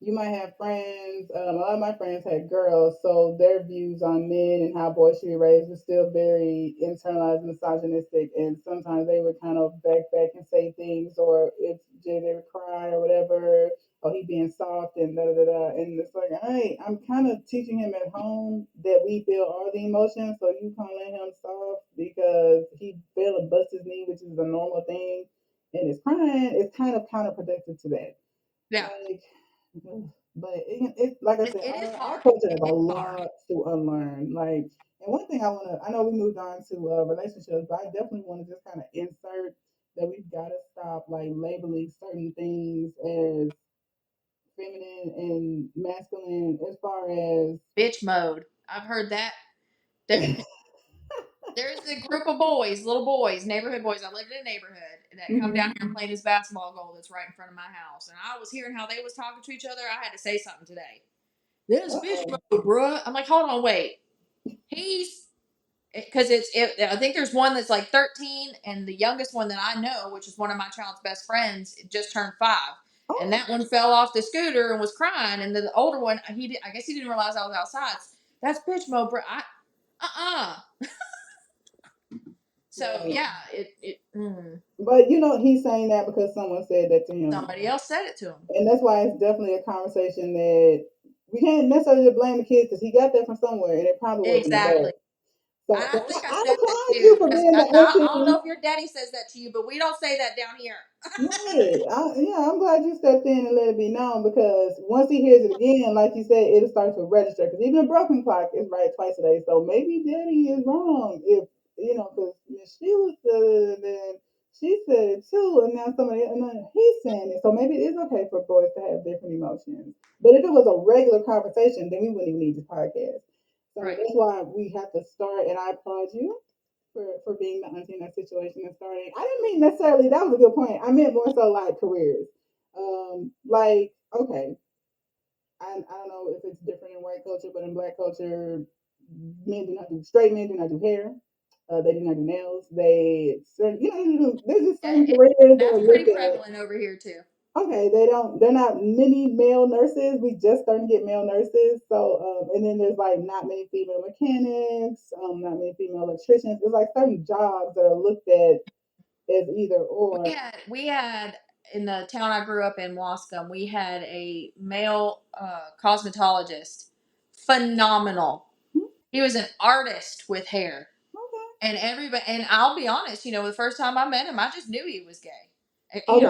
you might have friends. A lot of my friends had girls, so their views on men and how boys should be raised was still very internalized, misogynistic, and sometimes they would kind of back and say things, or if Jay they would cry or whatever, or he being soft and da da da da. And it's like, hey, I'm kind of teaching him at home that we feel all the emotions, so you calling him soft because he failed to bust his knee, which is a normal thing, and is crying, it's kind of counterproductive to that. Yeah. Like, but like I said, It is our hard. culture has It a is hard. lot to unlearn. Like, and one thing I know we moved on to relationships, but I definitely want to just kind of insert that we've got to stop like labeling certain things as feminine and masculine as far as Bitch mode. I've heard that. There, there's a group of boys, little boys, neighborhood boys. I live in a neighborhood that come down Mhm. here and play this basketball goal that's right in front of my house. And I was hearing how they was talking to each other. I had to say something today. This bitch Uh-oh. mode, bruh. I'm like, hold on, wait. He's because I think there's one that's like 13, and the youngest one that I know, which is one of my child's best friends, just turned 5, and Oh, that one fell off the scooter and was crying, and the older one, I guess he didn't realize I was outside. That's bitch mode, bro. So right. yeah, But he's saying that because someone said that to him. somebody else said it to him. And that's why it's definitely a conversation that we can't necessarily blame the kids because he got that from somewhere and it probably wasn't Exactly. adult. So, I but think I I said that applaud too you for because being the I don't know auntie. if your daddy says that to you, but we don't say that down here. Right. Yeah, I'm glad you stepped in and let it be known because once he hears it again, like you said, it'll start to register. Because even a broken clock is right twice a day. So maybe Daddy is wrong. If because Miss Sheila said it, and then she said it too, and now somebody and then he's saying it. So maybe it is okay for boys to have different emotions. But if it was a regular conversation, then we wouldn't even need this podcast. So Right. that's why we have to start. And I applaud you for being the auntie in that situation and starting. I didn't mean necessarily that was a good point. I meant more so like careers. Like okay, I don't know if it's different in white culture, but in black culture, men do not do straight men do not do hair. They do not do nails. They there's just Yeah, certain careers that are that's looked pretty at. prevalent over here too. Okay, they don't. They're not many male nurses. We just starting to get male nurses. So, and then there's like not many female mechanics. Not many female electricians. There's like certain jobs that are looked at as either or. We had in the town I grew up in, Wascom, we had a male cosmetologist. Phenomenal. Hmm, He was an artist with hair. okay. And everybody, and I'll be honest, the first time I met him, I just knew he was gay. Okay.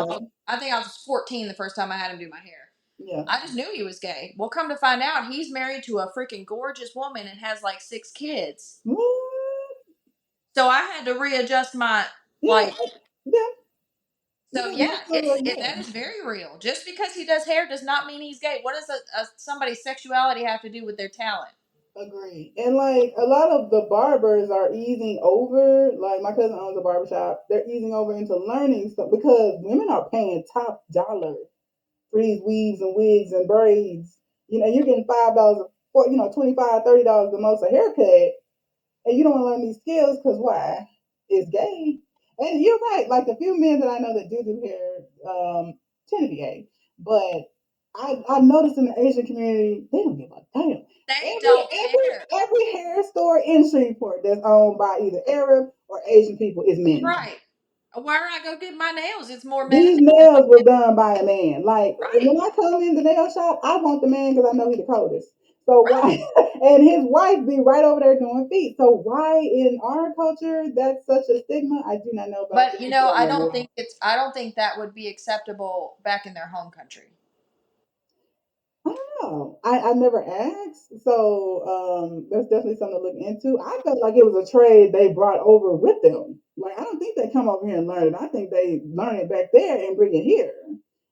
I think I was 14 the first time I had him do my hair. Yeah. I just knew he was gay. Well, come to find out, he's married to a freaking gorgeous woman and has like 6 kids. What? So I had to readjust my Yeah. like. Yeah. So Yeah. yeah, Most of it. that Yeah. is very real. Just because he does hair does not mean he's gay. What does somebody's sexuality have to do with their talent? Agree. And like a lot of the barbers are easing over. Like my cousin owns a barbershop. They're easing over into learning stuff because women are paying top dollar for these weaves and wigs and braids. You're getting $5 for $25, $30 the most a haircut, and you don't want to learn these skills because why? It's gay. And you're right. Like the few men that I know that do hair tend to be gay, but I noticed in the Asian community they don't give a damn. They Every don't every care. every hair store in Shreveport that's owned by either Arab or Asian people is men. Right. Where I go get my nails, it's more men These than women. nails were done by a man. Like Right. when I come in the nail shop, I want the man because I know he's the coldest. So why? Right. And his wife be right over there doing feet. So why in our culture that's such a stigma? I do not know, but I But think it's still normal. I don't think that would be acceptable back in their home country. I don't know. I've never asked, so that's definitely something to look into. I felt like it was a trade they brought over with them. Like I don't think they come over here and learn it. I think they learn it back there and bring it here.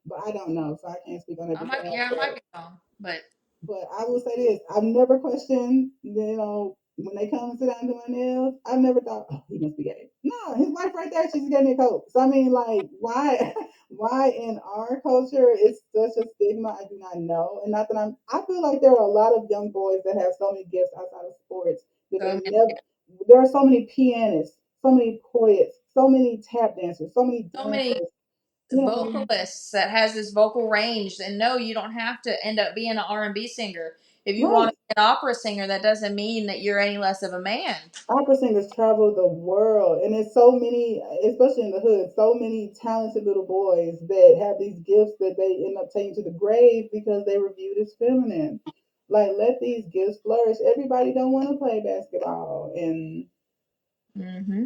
But I don't know, so I can't speak on it before I ask I might that. be wrong, but But I will say this: I've never questioned, when they come and sit down and do my nails. I've never thought, oh, he must be gay. No, his wife right there, she just gave me a coat. So I mean, like, why, why in our culture it's such a stigma? I do not know, and not that I feel like there are a lot of young boys that have so many gifts outside of sports that so they never. There are so many pianists, so many poets, so many tap dancers, so many many dancers. You know, vocalists that has this vocal range. And no, you don't have to end up being an R&B singer. If you want right? to be an opera singer, that doesn't mean that you're any less of a man. Opera singers travel the world, and there's so many, especially in the hood, so many talented little boys that have these gifts that they end up taking to the grave because they were viewed as feminine. Like, let these gifts flourish. Everybody don't want to play basketball, and Hmm.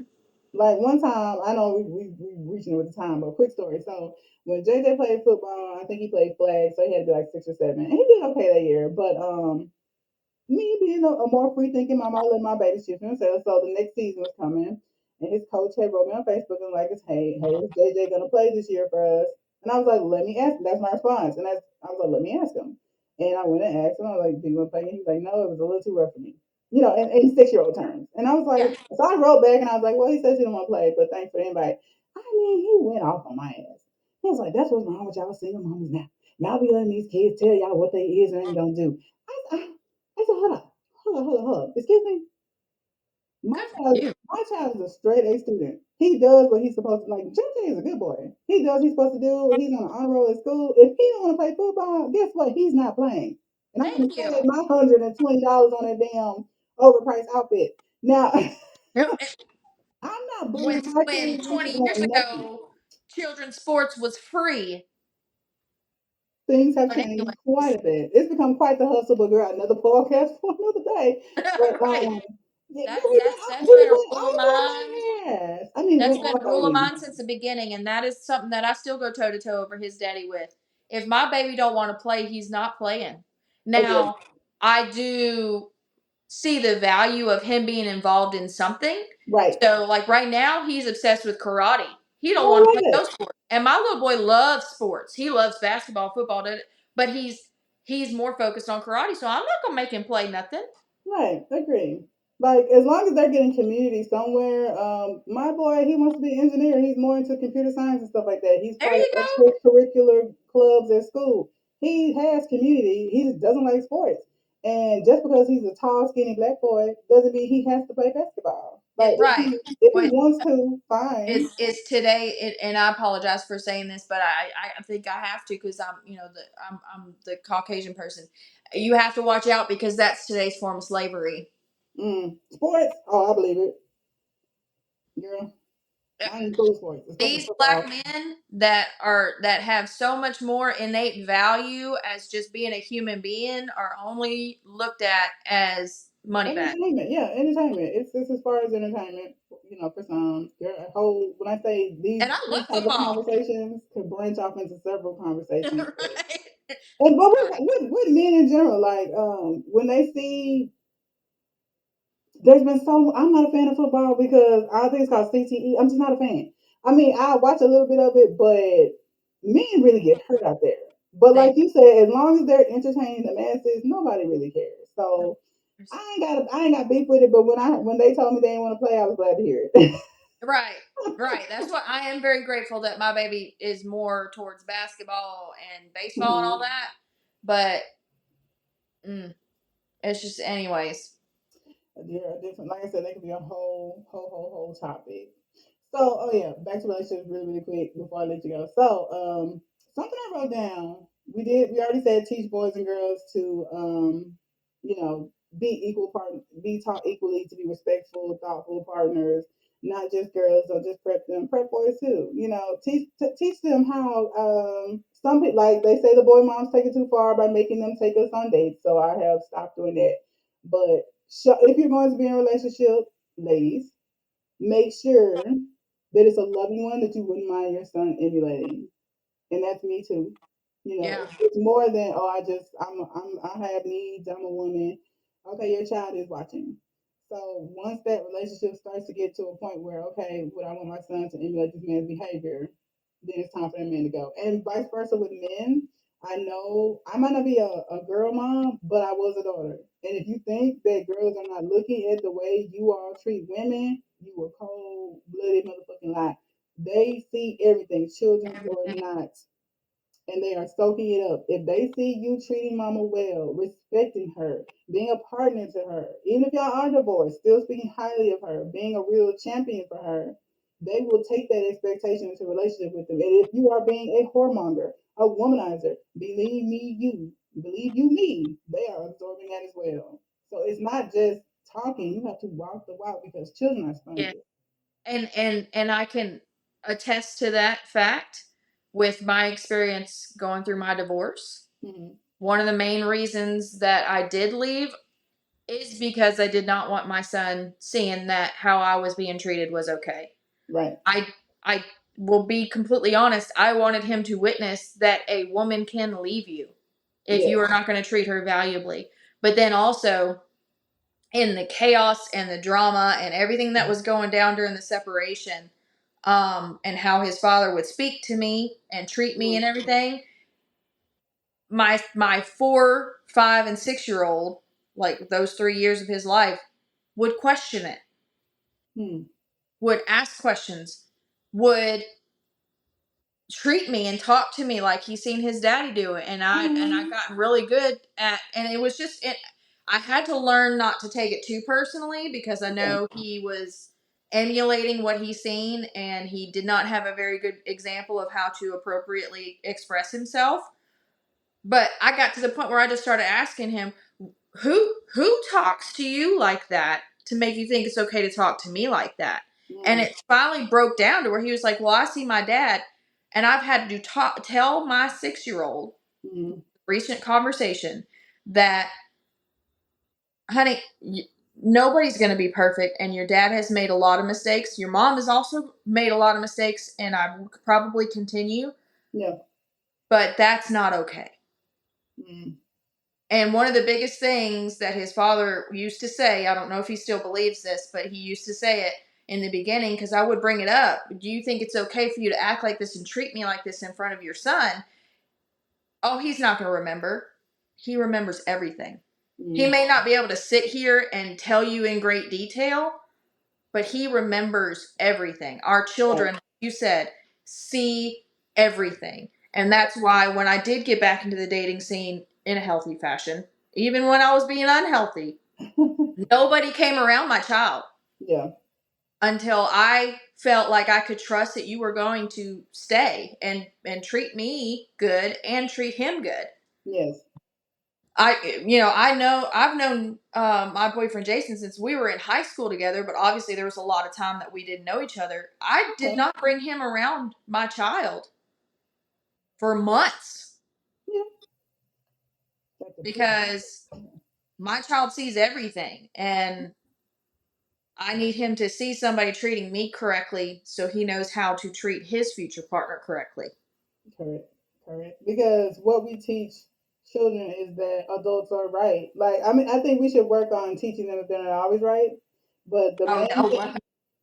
like one time, I know we reaching with the time, but quick story. So when JJ played football, I think he played flag, so he had to be like 6 or 7, and he did okay that year, but me being a more free thinking mom, I let my baby shift himself. So the next season was coming, and his coach had wrote me on Facebook and like, hey, is JJ gonna play this year for us? And I was like, let me ask. That's my response, and I was like, let me ask him. And I went and asked him. I was like, do you want to play? And he was like, no, it was a little too rough for me. In 6-year-old terms. And I was Yeah. like, so I wrote back and I was like, well, he says he don't want to play, but thanks for the invite. I mean, he went off on my ass. He was like, that's what's wrong with y'all single mamas now. Y'all be letting these kids tell y'all what they is and ain't gonna do. I said, hold on. Excuse me. My Good for child, you. my child is a straight A student. He does what he's supposed to. Like JJ is a good boy. He does what he's supposed to do. He's on an honor roll at school. If he don't want to play football, guess what? He's not playing. And I'm Thank gonna you. spend my $120 on that damn overpriced outfit. Now, I'm not when bullying my when kids into 20 years wanting nothing. ago children's sports was free. Things have But changed anyways, quite a bit. It's become quite the hustle, but girl, another podcast for another day. But right. yeah, That's been a goal of mine. has. I mean, That's with been all a rule of things. mine since the beginning, and that is something that I still go toe to toe over his daddy with. If my baby don't want to play, he's not playing. Okay. Now, I do see the value of him being involved in something. Right. So, like right now, he's obsessed with karate. He don't Oh, want to I play love those it. sports. And my little boy loves sports. He loves basketball, football, but he's more focused on karate. So I'm not gonna make him play nothing. Right. Agree. Like as long as they're getting community somewhere, my boy, he wants to be an engineer. He's more into computer science and stuff like that. He's There part of you go. extracurricular clubs at school. He has community. He just doesn't like sports. And just because he's a tall, skinny black boy doesn't mean he has to play basketball. Like Right. if he What wants to, fine. is today? And I apologize for saying this, but I think I have to because I'm the Caucasian person. You have to watch out because that's today's form of slavery. Sports? Oh, I believe it. Girl, I ain't cool sports, especially These black football. men that have so much more innate value as just being a human being are only looked at as money bag. Entertainment, yeah, entertainment. It's as far as entertainment, for some. There a whole when I say And I these love type of football. conversations could branch off into several conversations. Right. And but Right. with men in general, like when they see there's been so I'm not a fan of football because I think it's called CTE. I'm just not a fan. I mean, I watch a little bit of it, but men really get hurt out there. But They like you said, as long as they're entertaining the masses, nobody really cares. So I ain't got beef with it, but when they told me they didn't want to play, I was glad to hear it. right. Right. That's what I am very grateful that my baby is more towards basketball and baseball and all Mhm. that. But it's just anyways. They're different. Like I said, they could be a whole topic. So, oh yeah, back to relationships really, really quick before I let you go. So, something I wrote down. We already said teach boys and girls to, you know, be taught equally to be respectful, thoughtful partners, not just girls. So just prep them, prep boys too. You know, teach them how. Some people like they say the boy moms take it too far by making them take us on dates. So I have stopped doing that. But if you're going to be in a relationship, ladies, make sure that it's a loving one that you wouldn't mind your son emulating, and that's me too. Yeah. It's more than oh, I have needs. I'm a woman. Okay, your child is watching. So once that relationship starts to get to a point where okay, would I want my son to emulate this man's behavior? Then it's time for that man to go, and vice versa with men. I know I might not be a girl mom, but I was a daughter. And if you think that girls are not looking at the way you all treat women, you a cold blooded motherfucking lie. They see everything, children or Everything. not, and they are soaking it up. If they see you treating mama well, respecting her, being a partner to her, even if y'all are divorced, still speaking highly of her, being a real champion for her, they will take that expectation into a relationship with them. And if you are being a whoremonger, a womanizer, believe you me, they are absorbing that as well. So it's not just talking, you have to walk the walk because children are Yeah. sponges. And I can attest to that fact with my experience going through my divorce. Hmm. One of the main reasons that I did leave is because I did not want my son seeing that how I was being treated was okay. Right. I will be completely honest, I wanted him to witness that a woman can leave you if you Yes. are not going to treat her valuably. But then also in the chaos and the drama and everything that was going down during the separation, and how his father would speak to me and treat me and Mm. everything, my 4, 5, and 6 year old, like those 3 years of his life, would question it, Mm. would ask questions, would treat me and talk to me like he's seen his daddy do it, and I Mm. got really good at, and it was just it. I had to learn not to take it too personally because I Okay. know he was emulating what he's seen, and he did not have a very good example of how to appropriately express himself. But I got to the point where I just started asking him, who talks to you like that to make you think it's okay to talk to me like that? And Mm. it finally broke down to where he was like, well, I see my dad, and I've had to tell my 6 year old Mm. recent conversation that, honey, nobody's going to be perfect, and your dad has made a lot of mistakes. Your mom has also made a lot of mistakes, and I will probably continue. Yeah. But that's not okay. Mm. And one of the biggest things that his father used to say, I don't know if he still believes this, but he used to say it in the beginning because I would bring it up. Do you think it's okay for you to act like this and treat me like this in front of your son? Oh, he's not going to remember. He remembers everything. He may not be able to sit here and tell you in great detail, but he remembers everything. Our children, like you said, see everything. And that's why when I did get back into the dating scene in a healthy fashion, even when I was being unhealthy, nobody came around my child. Yeah. Until I felt like I could trust that you were going to stay and treat me good and treat him good. Yes. I've known my boyfriend Jason since we were in high school together, but obviously there was a lot of time that we didn't know each other. I did not bring him around my child for months Yeah. because my child sees everything, and I need him to see somebody treating me correctly so he knows how to treat his future partner correctly. Correct. Correct. Because what we teach children is that adults are right. Like, I mean, I think we should work on teaching them that they're not always right. But the Oh main no, thing,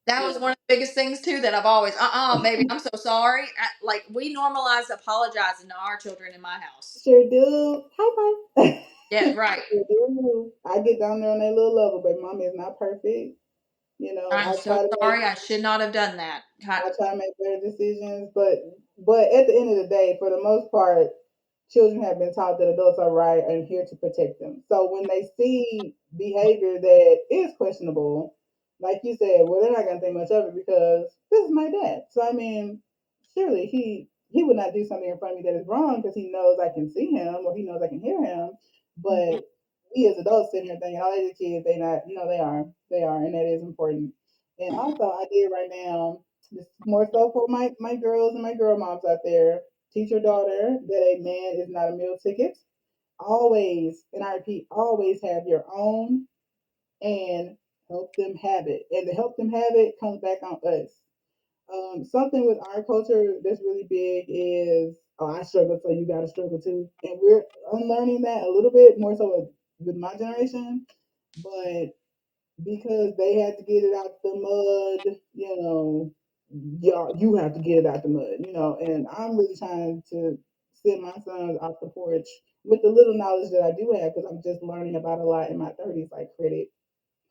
that yeah, was one of the biggest things too that I've always, baby, I'm so sorry. Like we normalize apologizing to our children in my house. sure do. High five. Yeah, right. Sure do. I get down there on that little level, but mom is not perfect. You know, I'm so sorry. I should not have done that. I try to make better decisions, but at the end of the day, for the most part, children have been taught that adults are right and here to protect them. So when they see behavior that is questionable, like you said, well, they're not gonna think much of it because this is my dad. So I mean, surely he would not do something in front of me that is wrong because he knows I can see him or he knows I can hear him. But we as adults sitting here thinking, oh, these kids, they not, no, they are, and that is important. And also, I did right now, this is more so for my girls and my girl moms out there. Teach your daughter that a man is not a meal ticket. Always, and I repeat, always have your own and help them have it. And to help them have it comes back on us. Something with our culture that's really big is, oh, I struggle, so you got to struggle too. And we're unlearning that a little bit more so with my generation. But because they had to get it out the mud, y'all, you have to get it out the mud, and I'm really trying to send my sons off the porch with the little knowledge that I do have because I'm just learning about a lot in my 30s, like credit,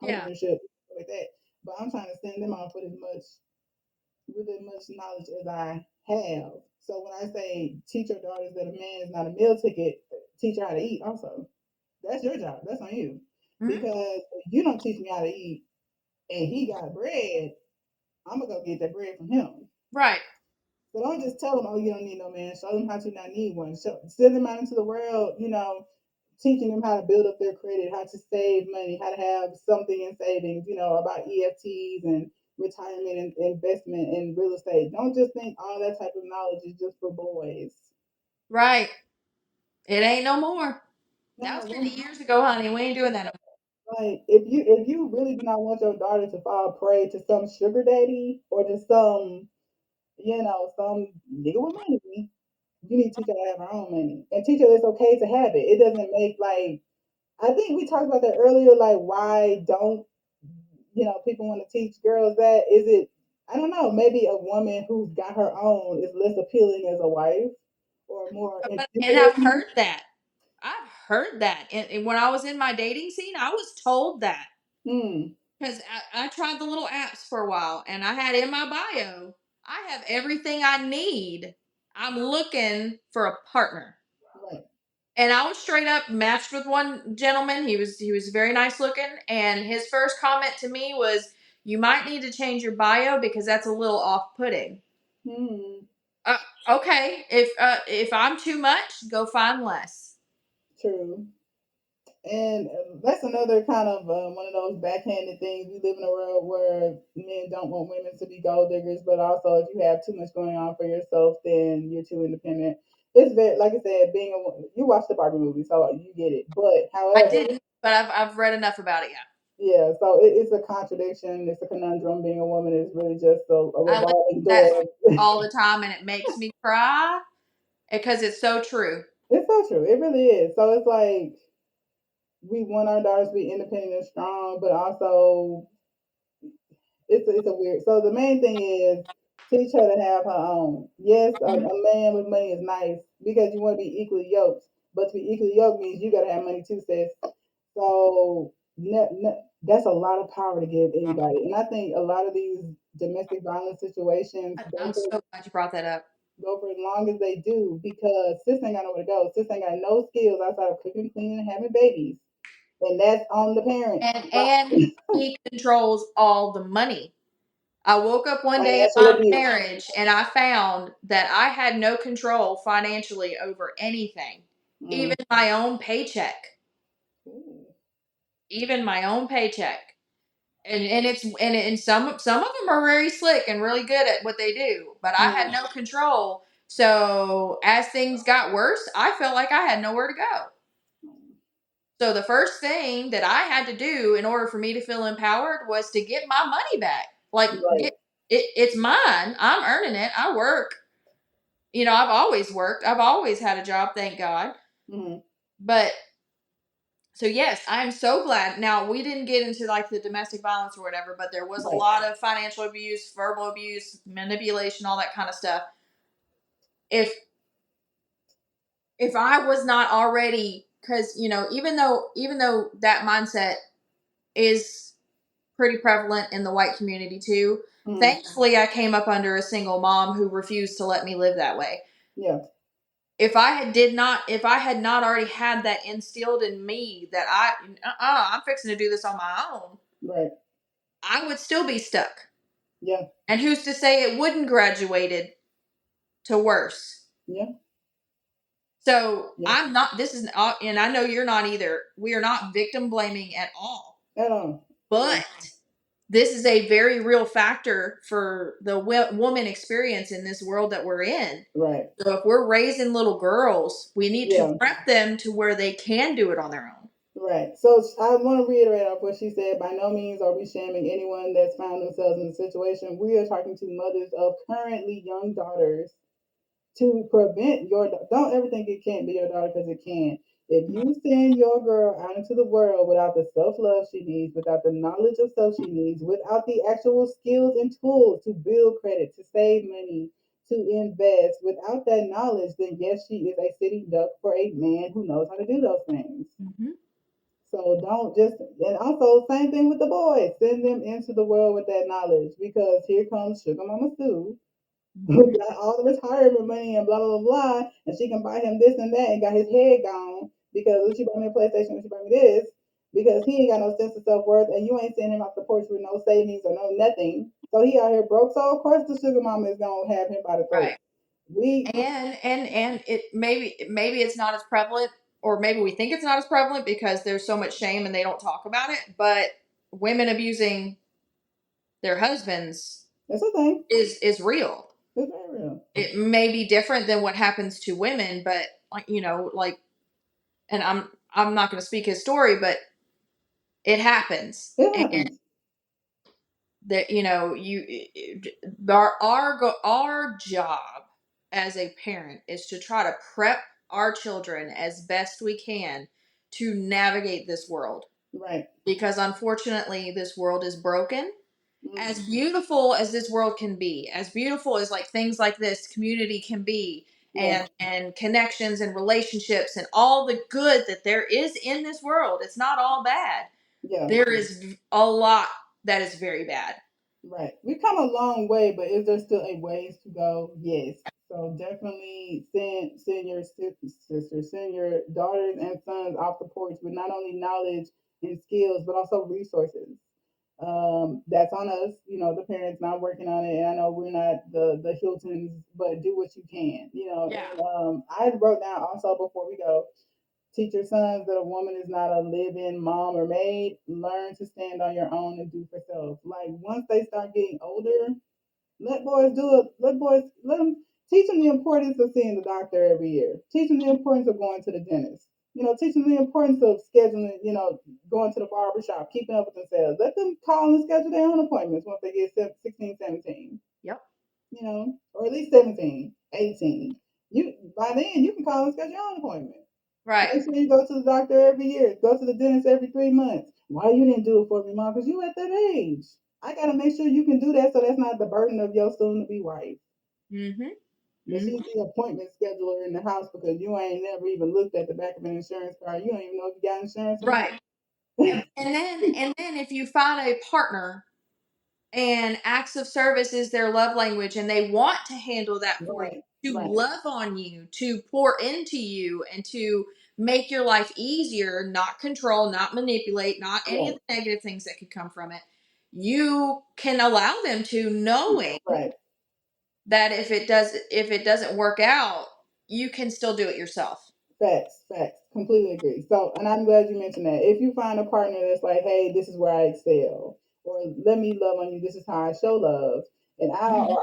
Yeah. homeownership, stuff like that. But I'm trying to send them off with as much knowledge as I have. So when I say teach your daughters that a man is not a meal ticket, teach her how to eat also. That's your job. That's on you. Mm-hmm. Because if you don't teach me how to eat and he got bread, I'm gonna go get that bread from him. Right. So don't just tell them, oh, you don't need no man. Show them how to not need one. Send them out into the world, teaching them how to build up their credit, how to save money, how to have something in savings, about EFTs and retirement and investment and real estate. Don't just think all that type of knowledge is just for boys. Right. It ain't no more. That was No, 50 years ago, honey. We ain't doing that no like if you really do not want your daughter to fall prey to some sugar daddy or to some nigga with money, you need to teach her to have her own money and teach her it's okay to have it. It doesn't make like I think we talked about that earlier. Like why don't people want to teach girls that? Is it I don't know, maybe a woman who's got her own is less appealing as a wife or more more. And I've intimidating. heard that. I've heard that. And when I was in my dating scene, I was told that. Hmm. Because I tried the little apps for a while, and I had in my bio, I have everything I need. I'm looking for a partner. Right. And I was straight up matched with one gentleman. He was very nice looking, and his first comment to me was, "You might need to change your bio because that's a little off-putting." Hmm. Uh, okay, if I'm too much, go find less. True. And that's another kind of one of those backhanded things. We live in a world where men don't want women to be gold diggers, but also if you have too much going on for yourself, then you're too independent. It's very, like I said, being you watched the Barbie movie, so you get it. But I however, didn't, but I've read enough about it. Yeah. Yeah, so it's a contradiction. It's a conundrum. Being a woman is really just a I listen revolving to that door. all the time and it makes me cry because it's so true. It's so true. It really is. So it's like we want our daughters to be independent and strong, but also it's a weird. So the main thing is teach her to have her own. Yes, Mhm. a man with money is nice because you want to be equally yoked, but to be equally yoked means you got to have money too, sis. So that's a lot of power to give anybody, and I think a lot of these domestic violence situations I'm so glad you brought that up. go for as long as they do because sis ain't got nowhere to go. Sis ain't got no skills outside of cooking, cleaning, and having babies, and that's on the parents. And he controls all the money. I woke up one day in Financial my abuse. marriage and I found that I had no control financially over anything, even Mm. my own paycheck, Ooh. even my own paycheck. And some of them are very slick and really good at what they do, but I had Mm. no control. So as things got worse, I felt like I had nowhere to go. So the first thing that I had to do in order for me to feel empowered was to get my money back. Like Right. get it's mine. I'm earning it. I work. I've always worked. I've always had a job, thank God. Mm. But so yes, I'm so glad. Now we didn't get into like the domestic violence or whatever, but there was a Right. lot of financial abuse, verbal abuse, manipulation, all that kind of stuff. If I was not already, because even though that mindset is pretty prevalent in the white community too. Mm. Thankfully, I came up under a single mom who refused to let me live that way. Yeah. If I had not already had that instilled in me that I'm fixing to do this on my own, Right. I would still be stuck. Yeah. And who's to say it wouldn't graduated to worse? Yeah. So Yeah. I'm not. This is, and I know you're not either. We are not victim blaming at all, At all. but this is a very real factor for the woman experience in this world that we're in. Right. So if we're raising little girls, we need to Yeah. prep them to where they can do it on their own. Right. So I want to reiterate off what she said. By no means are we shaming anyone that's found themselves in the situation. We are talking to mothers of currently young daughters to prevent don't ever think it can't be your daughter because it can. If you send your girl out into the world without the self love she needs, without the knowledge of self she needs, without the actual skills and tools to build credit, to save money, to invest, without that knowledge, then yes, she is a sitting duck for a man who knows how to do those things. Mm-hmm. So don't just, and also same thing with the boys. Send them into the world with that knowledge because here comes Sugar Mama Sue who got all the retirement money and blah blah blah blah, and she can buy him this and that and got his head gone because she bought me a PlayStation, she bought me this because he ain't got no sense of self worth, and you ain't sending him off the porch with no savings or no nothing. So he out here broke. So of course the sugar mama is gonna have him by the throat. Right. We And it maybe it's not as prevalent, or maybe we think it's not as prevalent because there's so much shame and they don't talk about it. But women abusing their husbands it's a thing. is real. It's very real. It may be different than what happens to women, but and I'm not going to speak his story, but it happens. It And happens. that our job as a parent is to try to prep our children as best we can to navigate this world, Right. because unfortunately this world is broken. As Mm. beautiful as this world can be, as beautiful as like things like this community can be, Yeah. and connections and relationships and all the good that there is in this world, it's not all bad. Yeah. There is a lot that is very bad. Right. We've come a long way, but is there still a ways to go? Yes. So definitely send your sisters, send your daughters and sons off the porch with not only knowledge and skills, but also resources. That's on us, the parents not working on it. And I know we're not the Hiltons, but do what you can, Yeah. And I wrote down also before we go, teach your sons that a woman is not a live-in mom or maid. Learn to stand on your own and do for self. Like once they start getting older, let boys do it. Let them teach them the importance of seeing the doctor every year. Teach them the importance of going to the dentist. teach them the importance of scheduling, going to the barber shop, keeping up with themselves. Let them call and schedule their own appointments once they get 16, 17, Yep. or at least 17, 18. By then you can call and schedule your own appointment. Right. Make sure you go to the doctor every year. Go to the dentist every 3 months. Why you didn't do it for me, Mom? Because you at that age. I gotta make sure you can do that so that's not the burden of your soon to be wife. Mm-hmm. But she's the appointment scheduler in the house because you ain't never even looked at the back of an insurance card. You don't even know if you got insurance or Right. not. And then if you find a partner and acts of service is their love language and they want to handle that for Right, you, to right, love on you, to pour into you, and to make your life easier, not control, not manipulate, not any of right, the negative things that could come from it, you can allow them to, knowing right. that if it doesn't work out, you can still do it yourself. Facts, facts. Completely agree. So, and I'm glad you mentioned that. If you find a partner that's like, hey, this is where I excel, or let me love on you, this is how I show love, and Mhm.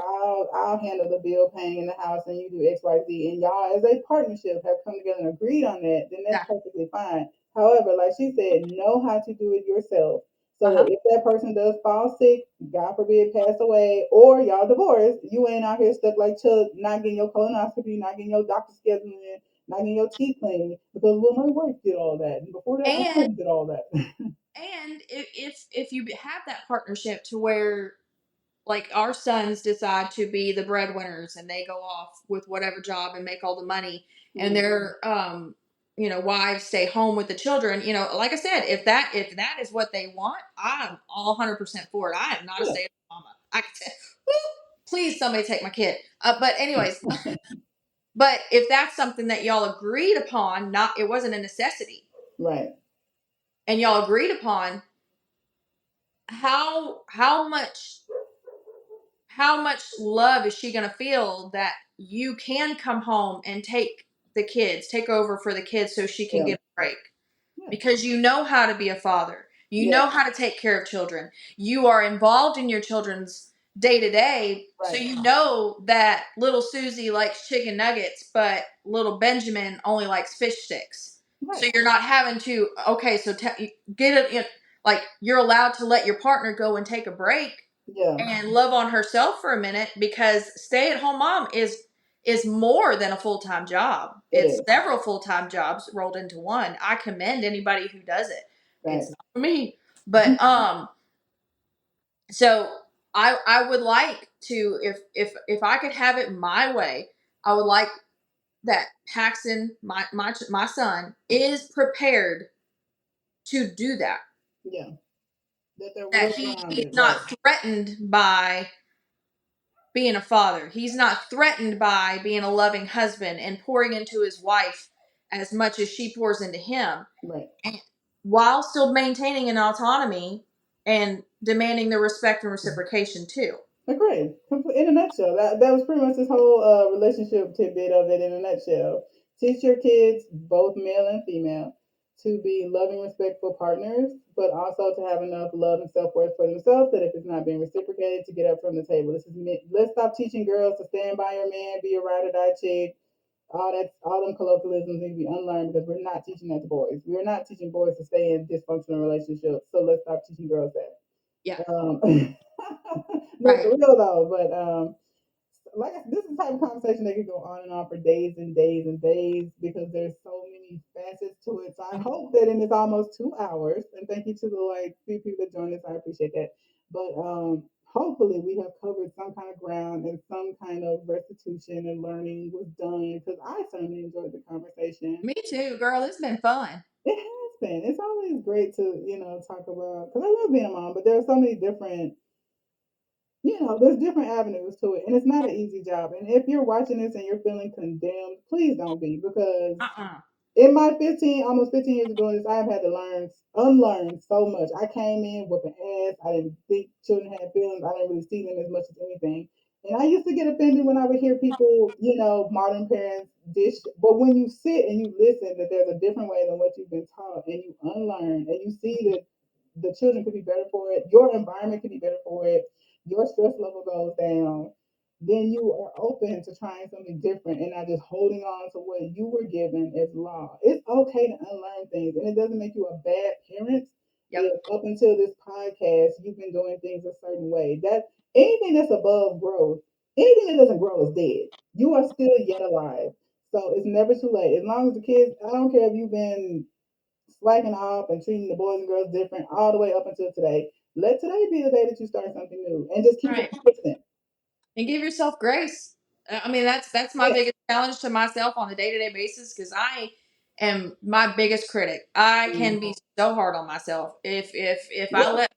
I'll handle the bill paying in the house, and you do X, Y, Z, and y'all as a partnership have come together and agreed on that, then that's Yeah. perfectly fine. However, like she said, know how to do it yourself. So Uh-huh. if that person does fall sick, God forbid, pass away, or y'all divorced, you ain't out here stuck like Chuck, not getting your colonoscopy, not getting your doctor scheduling, not getting your teeth cleaned because my wife did all that, and before that, my And husband did all that. if you have that partnership to where, like, our sons decide to be the breadwinners and they go off with whatever job and make all the money, and Mm, their wives stay home with the children, like I said, if that is what they want, I'm all 100% for it. I am not a yeah, stay-at-home mama. I can say, please somebody take my kid. But anyways, but if that's something that y'all agreed upon, not, it wasn't a necessity, right. and y'all agreed upon, how much love is she going to feel that you can come home and take over for the kids so she can Yeah, get a break, yeah, because you know how to be a father, you yeah, know how to take care of children, you are involved in your children's day to day, so right, you know that little Susie likes chicken nuggets but little Benjamin only likes fish sticks. So right. you're not having to, okay, so get it, like, you're allowed to let your partner go and take a break Yeah, and love on herself for a minute, because stay at home mom is more than a full-time job. it It's is. several full-time jobs rolled into one. I commend anybody who does it. Right. It's not for me. But so I would like to, if I could have it my way, I would like that Paxton, my son, is prepared to do that. Yeah, that they're That well he's rounded. Right, not threatened by being a father. He's not threatened by being a loving husband and pouring into his wife as much as she pours into him, right. and while still maintaining an autonomy and demanding the respect and reciprocation too. Agreed. In a nutshell, that was pretty much this whole relationship tidbit of it in a nutshell. Teach your kids, both male and female, to be loving, respectful partners, but also to have enough love and self worth for themselves that if it's not being reciprocated, to get up from the table. Let's stop teaching girls to stand by your man, be a ride or die chick. All them colloquialisms need to be unlearned because we're not teaching that to boys. We're not teaching boys to stay in dysfunctional relationships. So let's stop teaching girls that. Yeah. No, Right. for real though. But this is the type of conversation that could go on and on for days and days and days because there's so many facets to it. So I hope that in this almost 2 hours, and thank you to the few people that joined us, I appreciate that. But hopefully we have covered some kind of ground and some kind of restitution and learning was done because I certainly enjoyed the conversation. Me too, girl. It's been fun. It has been. It's always great to talk about because I love being a mom, but there are so many different there's different avenues to it, and it's not an easy job. And if you're watching this and you're feeling condemned, please don't be, because Uh-uh. in my almost 15 years of doing this, I've had to unlearn so much. I came in with an ass. I didn't think children had feelings. I didn't really see them as much as anything. And I used to get offended when I would hear people, modern parents dish. But when you sit and you listen, that there's a different way than what you've been taught, and you unlearn, and you see that the children could be better for it, your environment could be better for it, your stress level goes down, then you are open to trying something different and not just holding on to what you were given as law. It's okay to unlearn things, and it doesn't make you a bad parent Yep. if up until this podcast you've been doing things a certain way. That anything that's above growth, anything that doesn't grow is dead. You are still yet alive. So it's never too late. As long as the kids, I don't care if you've been slacking off and treating the boys and girls different all the way up until today. Let today be the day that you start something new and just keep it Right. consistent. And give yourself grace. I mean, that's my Yeah. biggest challenge to myself on a day-to-day basis because I am my biggest critic. I can be so hard on myself. If I let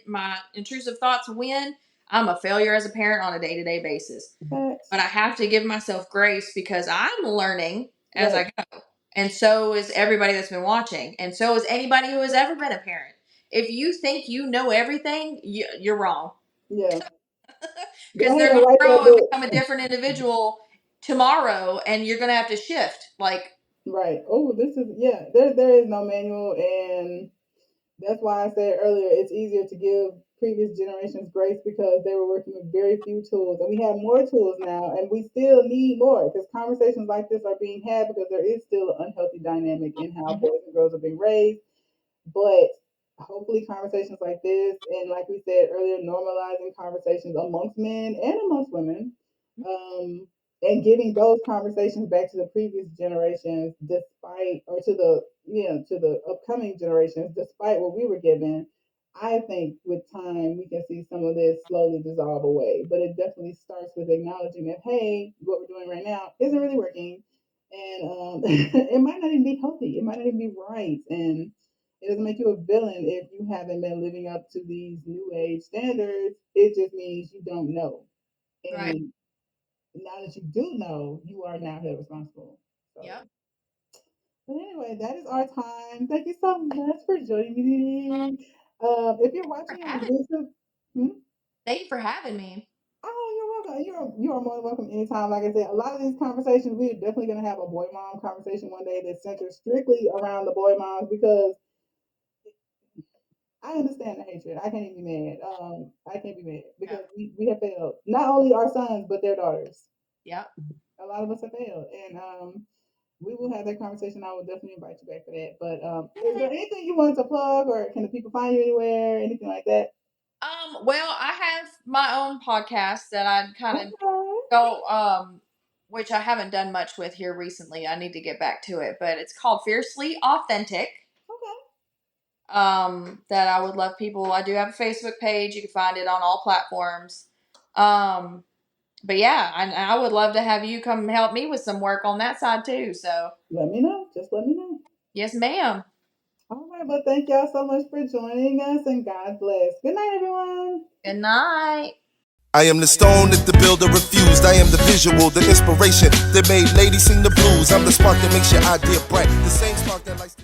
my intrusive thoughts win, I'm a failure as a parent on a day-to-day basis. Facts. But I have to give myself grace because I'm learning as Right. I go. And so is everybody that's been watching. And so is anybody who has ever been a parent. If you think you know everything, you're wrong. Yeah. Go Because ahead they're and going to write grow that and book. become a different individual tomorrow, and you're going to have to shift. Like, Right. Oh, this is yeah. There is no manual, and that's why I said earlier it's easier to give previous generations grace because they were working with very few tools, and we have more tools now, and we still need more because conversations like this are being had because there is still an unhealthy dynamic in how boys and girls are being raised. But hopefully, conversations like this, and like we said earlier, normalizing conversations amongst men and amongst women, um, and giving those conversations back to the previous generations, despite or to the to the upcoming generations, despite what we were given. I think with time we can see some of this slowly dissolve away, but it definitely starts with acknowledging that hey, what we're doing right now isn't really working, and it might not even be healthy. It might not even be right, and it doesn't make you a villain if you haven't been living up to these new age standards. It just means you don't know. right. And now that you do know, you are now held responsible. So, Yep. but anyway, that is our time. Thank you so much for joining me. If you're For watching on having, YouTube, thank you for having me. oh, you're welcome. You are more than welcome anytime. Like I said, a lot of these conversations, we're definitely going to have a boy mom conversation one day that centers strictly around the boy moms because I understand the hatred. I can't even be mad. I can't be mad Yeah. because we have failed. Not only our sons, but their daughters. Yep. A lot of us have failed. And we will have that conversation. I will definitely invite you back for that. But is there anything you want to plug or can the people find you anywhere? Anything like that? Well, I have my own podcast that I kind of Okay. go, which I haven't done much with here recently. I need to get back to it, but it's called Fiercely Authentic. Okay. That I would love people. I do have a Facebook page. You can find it on all platforms. Um, but yeah, I would love to have you come help me with some work on that side too. So Let me know. Just let me know. yes, ma'am. All right. Well, thank y'all so much for joining us and God bless. Good night, everyone. Good night. I am the stone that the builder refused. I am the visual, the inspiration that made ladies sing the blues. I'm the spark that makes your idea bright. The same spark that lights